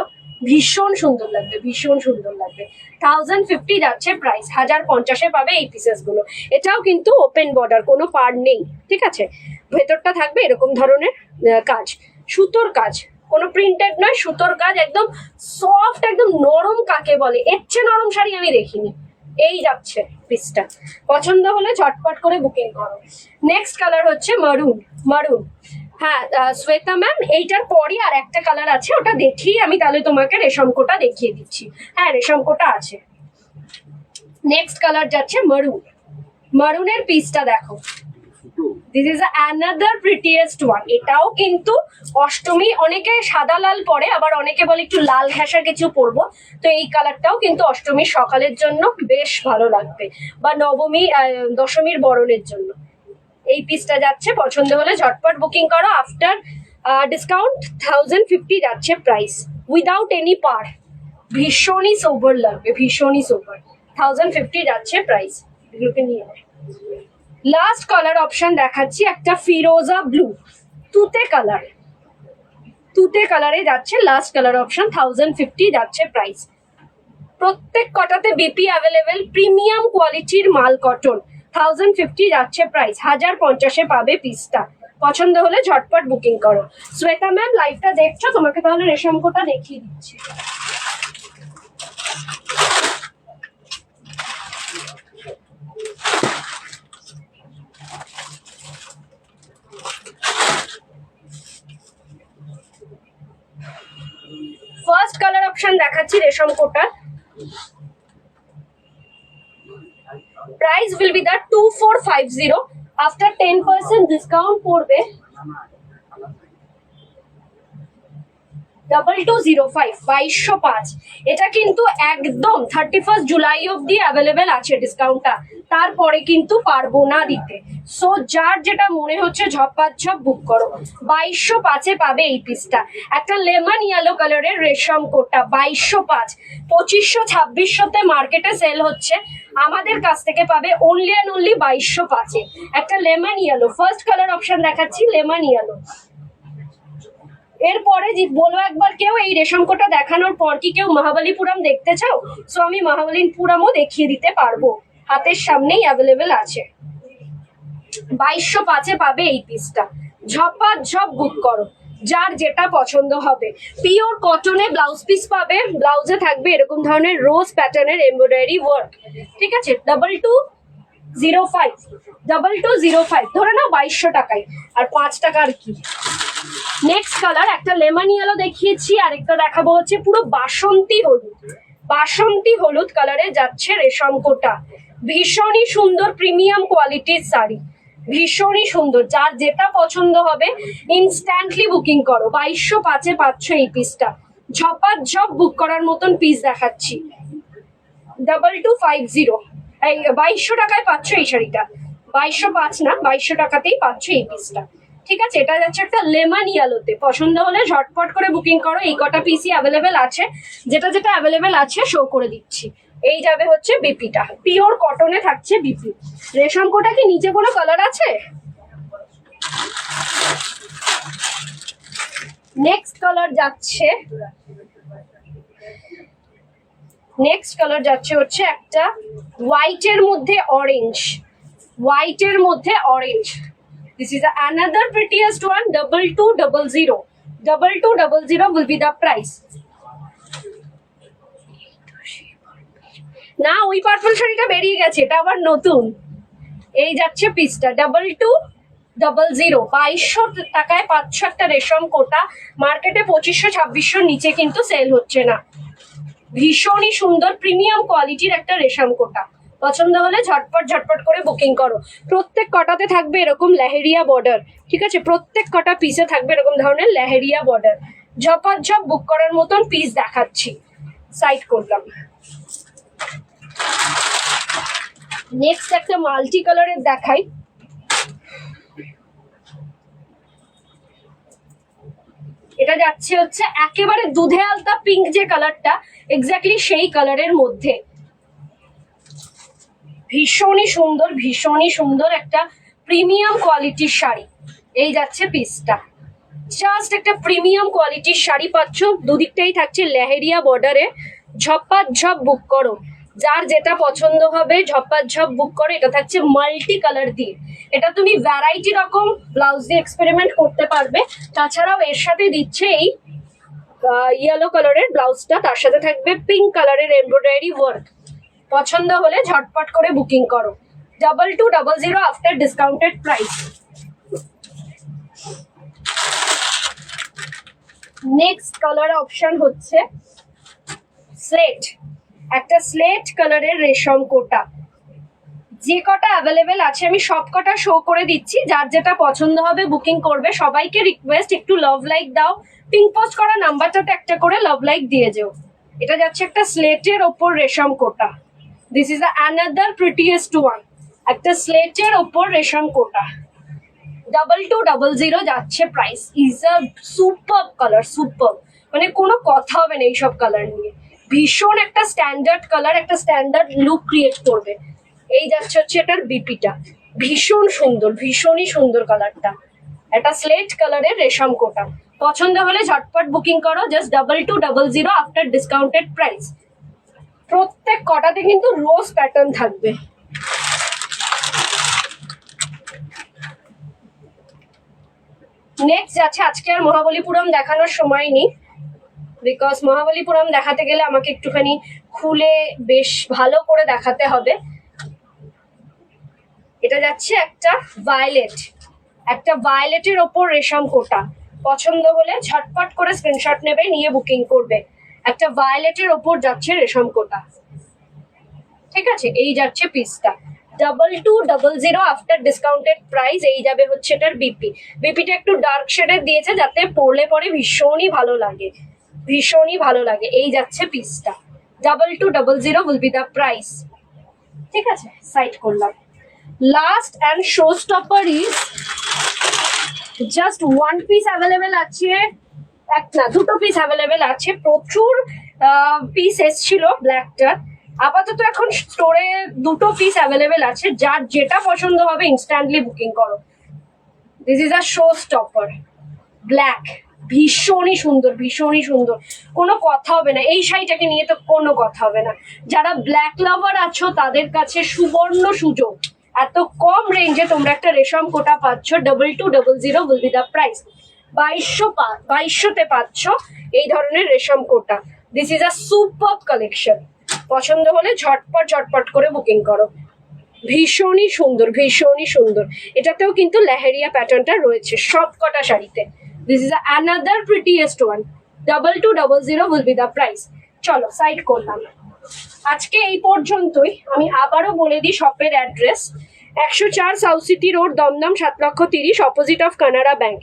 ভীষণ সুন্দর লাগবে, ভীষণ সুন্দর লাগবে। 1050 যাচ্ছে প্রাইস, 1050-এ পাবে এই পিসেস গুলো। এটাও কিন্তু ওপেন বর্ডার, কোনো পার নেই, ঠিক আছে। ভেতরটা থাকবে এরকম ধরনের কাজ, সুতোর কাজ, কোনো প্রিন্টেড নয়, সুতোর কাজ, একদম সফট, একদম নরম কাকে বলে, এর চেয়ে নরম শাড়ি আমি দেখিনি। এই যাচ্ছে পিসটা, পছন্দ হলে ঝটপট করে বুকিং করো। নেক্সট কালার হচ্ছে মারুন। হ্যাঁ শ্বেতা ম্যাম, এইটার পরই আর একটা কালার আছে, ওটা দেখিয়ে আমি তাহলে তোমাকে রেশম কোটা দেখিয়ে দিচ্ছি। হ্যাঁ রেশম কোটা আছে। নেক্সট কালার যাচ্ছে মারুনের পিসটা দেখো, this is another prettiest one. এটাও কিন্তু অষ্টমী, অনেকে সাদা লাল পরে, আবার অনেকে বলে একটু লাল ঘেঁষা কিছু পরবো, তো এই কালারটাও কিন্তু অষ্টমীর সকালের জন্য বেশ ভালো লাগবে, বা নবমী দশমীর বরণের জন্য। এই পিসটা যাচ্ছে, পছন্দ হলে ঝটপট বুকিং করো। আফটার ডিসকাউন্ট 1050 যাচ্ছে প্রাইস। উইদাউট এনি পার, ভীষণই সোবার লাগবে, ভীষণই সোবার। 1050 যাচ্ছে প্রাইস, এগুলোকে নিয়ে। লাস্ট কালার অপশন দেখাচ্ছি, একটা ফিরোজা ব্লু, তুতে কালার, তুতে কালারে যাচ্ছে লাস্ট কালার অপশন, 1050 যাচ্ছে প্রাইস। প্রত্যেক কটাতে বিপি অ্যাভেলেবেল, প্রিমিয়াম কোয়ালিটির মাল কটন, 1050 যাচ্ছে প্রাইস, 1050-এ পাবে পিসটা। পছন্দ হলে ঝটপট বুকিং করো। শ্বেতা ম্যাম লাইভটা দেখছো, তোমাকে তাহলে রেশম কোটা দেখিয়ে দিচ্ছি। ফার্স্ট কালার অপশন দেখাচ্ছি রেশম কোটার। Price will be the 2450, after 10% discount পড়বে 2205, 2205। এটা কিন্তু একদম 31 জুলাই অব্দি অ্যাভেলেবেল আছে ডিসকাউন্টটা, তারপরে কিন্তু পারবো না দিতে। সো যার যেটা মনে হচ্ছে ঝপঝপ বুক করো। 2205-এ পাবে এই পিসটা। একটা লেমন ইয়েলো কালারের রেশম কোটা, 2205। 2500-2600-তে মার্কেটে সেল হচ্ছে, আমাদের কাছ থেকে পাবে অনলি অ্যান্ড অনলি 2205-এ। একটা lemon yellow, first colour option দেখাচ্ছি লেমন ইয়েলো। এরপরে বলো একবার কেউ এই রেশম কোটা দেখানোর পর কি কেউ মহাবালিপুরাম দেখতে চাও? সো আমি মহাবালিপুরামও দেখিয়ে দিতে পারবো, হাতের সামনেই অ্যাভেলেবেল আছে। 2205-এ পাবে এই পিসটা, ঝপাঝপ বুক করো, যার যেটা পছন্দ হবে। পিওর কটনে ব্লাউজ পিস পাবে, ব্লাউজে থাকবে এরকম ধরনের রোজ প্যাটার্নের এমব্রয়ডারি ওয়ার্ক, ঠিক আছে। 2205 ধরে নাও 2200 টাকায়, আর 5 টাকার কি। নেক্সট কালার একটা লেমন ইয়েলো দেখিয়েছি, আরেকটা দেখাবো হচ্ছে পুরো বাসন্তী হলুদ, বাসন্তী হলুদ কালারে যাচ্ছে রেশম কোটা। ভীষণই সুন্দর প্রিমিয়াম কোয়ালিটির শাড়ি, ভীষণই সুন্দর, যার যেটা পছন্দ হবে ইনস্ট্যান্টলি বুকিং করো। 2205-এ পাচ্ছ এই পিসটা, ঝপাঝপ বুক করার মতন পিস দেখাচ্ছি। 2250, এই 2200 টাকায় পাচ্ছ এই শাড়িটা, 2205 না 2200 টাকাতেই পাচ্ছ এই পিসটা, ঠিক আছে। এটা যাচ্ছে একটা লেমন ইয়েলোতে, পছন্দ হলে ঝটপট করে বুকিং করো। এই কটা পিসই অ্যাভেলেবেল আছে, যেটা যেটা অ্যাভেলেবেল আছে শো করে দিচ্ছি। এই যাবে হচ্ছে বিপিটা, পিওর কটনে থাকছে বিপি। রেশম কোটা কি নিচে কোনো কালার আছে? নেক্সট কালার যাচ্ছে, নেক্সট কালার যাচ্ছে হচ্ছে একটা হোয়াইটের মধ্যে অরেঞ্জ, হোয়াইটের মধ্যে orange. This is another prettiest one, 2200. 2200 will be the price. না ওই পার্পল শাড়িটা বেরিয়ে গেছে, এটা আবার নতুন। এই যাচ্ছে পিসটা 2200, 2200 টাকায় পাচ্ছ একটা রেশম কোটা। মার্কেটে 2500-2600 নিচে কিন্তু সেল হচ্ছে না। ভীষণই সুন্দর প্রিমিয়াম কোয়ালিটির একটা রেশম কোটা, পছন্দ হলে ঝটপট করে বুকিং করো। প্রত্যেক কটাতে থাকবে এরকম লেহেরিয়া বর্ডার, ঠিক আছে। প্রত্যেক কটা পিসে থাকবে এরকম ধরনের লেহেরিয়া বর্ডার, ঝপাঝপ বুক করার মতন পিস দেখাচ্ছি। সাইড করলাম। নেক্সট একটা মাল্টি কালারের দেখাই, এটা যাচ্ছে হচ্ছে একেবারে দুধে আলতা পিঙ্ক যে কালারটা, এক্স্যাক্টলি সেই কালারের মধ্যে। ভীষণই সুন্দর, ভীষণই সুন্দর একটা প্রিমিয়াম কোয়ালিটির শাড়ি। এই যাচ্ছে পিসটা, জাস্ট একটা প্রিমিয়াম কোয়ালিটির শাড়ি পাচ্ছ, দুদিকটাই থাকছে লেহেরিয়া বর্ডারে। ঝপাঝপ বুক করো, যার যেটা পছন্দ হবে ঝপাঝপ বুক করো। এটা থাকছে মাল্টি কালার দিয়ে, এটা তুমি ভ্যারাইটি রকম ব্লাউজ দিয়ে এক্সপেরিমেন্ট করতে পারবে। তাছাড়াও এর সাথে দিচ্ছে এই ইয়েলো কালারের ব্লাউজটা, তার সাথে থাকবে পিঙ্ক কালারের এমব্রয়ডারি ওয়ার্ক। পছন্দ হলে ঝটপট করে বুকিং করো। 2200 after discounted price. Next colour option হচ্ছে স্লেট, একটা স্লেট কালারের রেশম কোটা। যে কটা অ্যাভেলেবেল আছে আমি সব কটা শো করে দিচ্ছি, যার যেটা পছন্দ হবে বুকিং করবে। সবাইকে রিকোয়েস্ট একটু লাভ লাইক দাও, পিঙ্ক পোস্ট করা নাম্বারটাতে একটা করে লাভ লাইক দিয়ে যেও। এটা যাচ্ছে একটা স্লেটের ওপর রেশম Kota. This is another prettiest one, একটা স্লেটের ওপর রেশম কোটা। 2200 যাচ্ছে price. Is a super colour, super, মানে কোনো কথা হবে না এইসব কালার নিয়ে। ভীষণ একটা স্ট্যান্ডার্ড কালার, একটা স্ট্যান্ডার্ড লুক ক্রিয়েট করবে। এই যাচ্ছে হচ্ছে এটার বিপিটা, ভীষণ সুন্দর, ভীষণই সুন্দর কালারটা। একটা স্লেট কালারের রেশম কোটা। পছন্দ হলে ঝটপট বুকিং করো, জাস্ট 2200 আফটার ডিসকাউন্টেড প্রাইস। প্রত্যেক কটাতে কিন্তু রোজ প্যাটার্ন থাকবে। নেক্সট আছে, আজকে আর মহাবলীপুরম দেখানোর সময় নেই, বিকজ মহাবলীপুরম দেখাতে গেলে আমাকে একটুখানি খুলে বেশ ভালো করে দেখাতে হবে। এটা যাচ্ছে একটা ভায়োলেট, একটা ভায়োলেটের ওপর রেশম কোটা। পছন্দ হলে ঝটপট করে স্ক্রিনশট নেবে, নিয়ে বুকিং করবে। একটা ভায়োলেটের ওপর যাচ্ছে রেশম কোটা, ঠিক আছে? এই যাচ্ছে পিসটা 2200 আফটার ডিসকাউন্টেড প্রাইস। এই যাবে হচ্ছে এটার বিপি। বিপিটা একটু ডার্ক শেডের দিয়েছে যাতে পরলে পরে ভীষণই ভালো লাগে, ভীষণই ভালো লাগে। এই যাচ্ছে পিসটা 2200 উইল বি দ্য প্রাইস, ঠিক আছে? সাইড করলাম। Last and show stopper is just one piece available আছে, এক না দুটো পিস অ্যাভেলেবেল আছে। প্রচুর পিস এসছিল ব্ল্যাকটার, আপাতত এখন স্টোরে দুটো পিস অ্যাভেলেবেল আছে। যার যেটা পছন্দ হবে ইনস্ট্যান্টলি বুকিং করো। This is a show stopper black, ভীষণই সুন্দর, ভীষণই সুন্দর, কোনো কথা হবে না। এই শাড়িটাকে নিয়ে তো কোনো কথা হবে না। যারা ব্ল্যাক লাভার আছো তাদের কাছে সুবর্ণ সুযোগ, এত কম রেঞ্জে তোমরা একটা রেশম কোটা পাচ্ছ। 2200 উইল বি দ্য প্রাইস। 2200তে পাচ্ছ এই ধরনের রেশম Kota. This is a super collection. পছন্দ হলে ঝটপট ঝটপট করে বুকিং করো। ভীষণই সুন্দর, ভীষণই সুন্দর। এটাতেও কিন্তু লেহেরিয়া প্যাটার্নটা রয়েছে সব কটা শাড়িতে। This is another prettiest one. 2200 will be the price. চলো সাইড করলাম। আজকে এই পর্যন্তই। আমি আবারও বলে দিই শপের address, 104 south city road, Dum Dum, 7,30,000, opposite of Canara bank.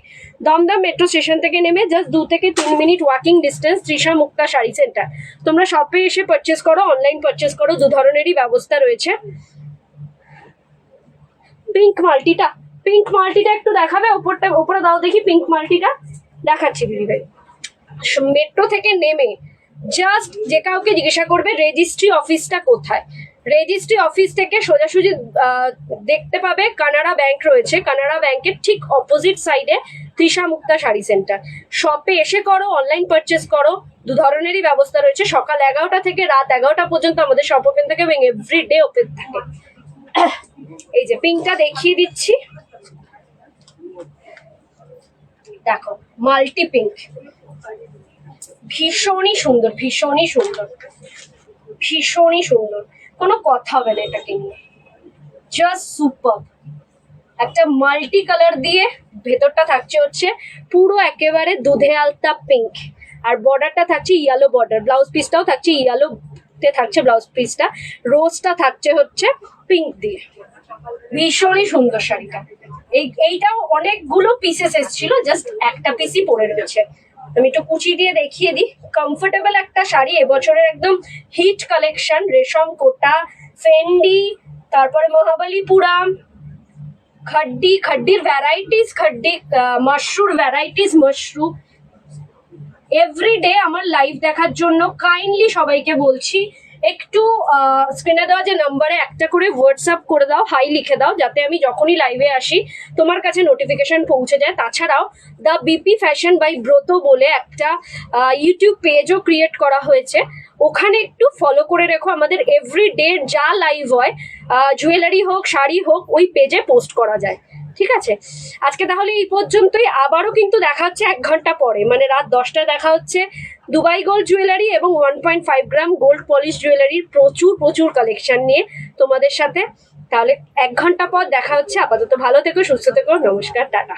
Dum Dum metro station থেকে নেমে জাস্ট 2 থেকে 3 minute walking distance, Trisha Mukta sari centre. তোমরা শপে এসে পারচেস করো, অনলাইন পারচেস করো, দু ধরনেরই ব্যবস্থা রয়েছে। পিঙ্ক মাল্টিটা, পিঙ্ক মাল্টিটা একটু দেখাবে? ওপরে দাও দেখি, পিঙ্ক মাল্টিটা দেখাচ্ছি দিদি ভাই। মেট্রো থেকে নেমে জাস্ট যে কাউকে জিজ্ঞাসা করবে রেজিস্ট্রি অফিসটা কোথায়, রেজিস্ট্রি অফিস থেকে সোজাসুজি দেখতে পাবে কানাড়া ব্যাংক রয়েছে। কানাড়া ব্যাংকের ঠিক অপোজিট সাইডে তৃষা মুক্তা শাড়ি সেন্টার। শপে এসে করো, অনলাইন পারচেস করো, দু ধরনেরই ব্যবস্থা রয়েছে। সকাল 11টা থেকে রাত 11টা পর্যন্ত আমাদের শপ ওপেন থাকে এবং এভরিডে ওপেন থাকে। এই যে পিঙ্কটা দেখিয়ে দিচ্ছি, দেখো মাল্টি পিঙ্ক, ভীষণই সুন্দর, ভীষণই সুন্দর, ভীষণই সুন্দর, কোনো কথা হবে না এটাকে নিয়ে। Just super. একটা মাল্টি কালার দিয়ে ভেতরটা থাকছে হচ্ছে পুরো একেবারে দুধে আলতা পিঙ্ক, আর বর্ডারটা থাকছে ইয়েলো বর্ডার। ব্লাউজ পিসটাও থাকছে ইয়েলোতে থাকছে ব্লাউজ পিসটা, রোজটা থাকছে হচ্ছে পিঙ্ক দিয়ে। ভীষণই সুন্দর শাড়িটা। এইটাও অনেকগুলো পিসেস এসেছিল, জাস্ট একটা পিসই পরে রয়েছে। আমি একটু কুচি দিয়ে দেখিয়ে দিই। কমফোর্টেবল একটা শাড়ি, এবছরের একদম হিট কালেকশন। রেশম কোটা, ফেন্ডি, তারপরে মহাবলীপুরম, খড্ডির ভ্যারাইটিস, মাশরুর ভ্যারাইটিস, মাশরু। এভরিডে আমার লাইভ দেখার জন্য কাইন্ডলি সবাইকে বলছি একটু স্ক্রিনে দেওয়া যে নাম্বারে একটা করে হোয়াটসঅ্যাপ করে দাও, হাই লিখে দাও, যাতে আমি যখনই লাইভে আসি তোমার কাছে নোটিফিকেশন পৌঁছে যায়। তাছাড়াও দ্য বিপি ফ্যাশন বাই ব্রত বলে একটা ইউটিউব পেজও ক্রিয়েট করা হয়েছে, ওখানে একটু ফলো করে রেখো। আমাদের এভরিডে যা লাইভ হয়, জুয়েলারি হোক, শাড়ি হোক, ওই পেজে পোস্ট করা যায়, ঠিক আছে? আজকে তাহলে এই পর্যন্তই। আবারও কিন্তু দেখা হচ্ছে 1 ঘন্টা পরে, মানে রাত 10টায় দেখা হচ্ছে দুবাই গোল্ড জুয়েলারি এবং 1.5 গ্রাম গোল্ড পলিশ জুয়েলারির প্রচুর প্রচুর কালেকশন নিয়ে তোমাদের সাথে। তাহলে 1 ঘন্টা পর দেখা হচ্ছে। আপাতত ভালো থেকো, সুস্থ থেকো, নমস্কার, টাটা।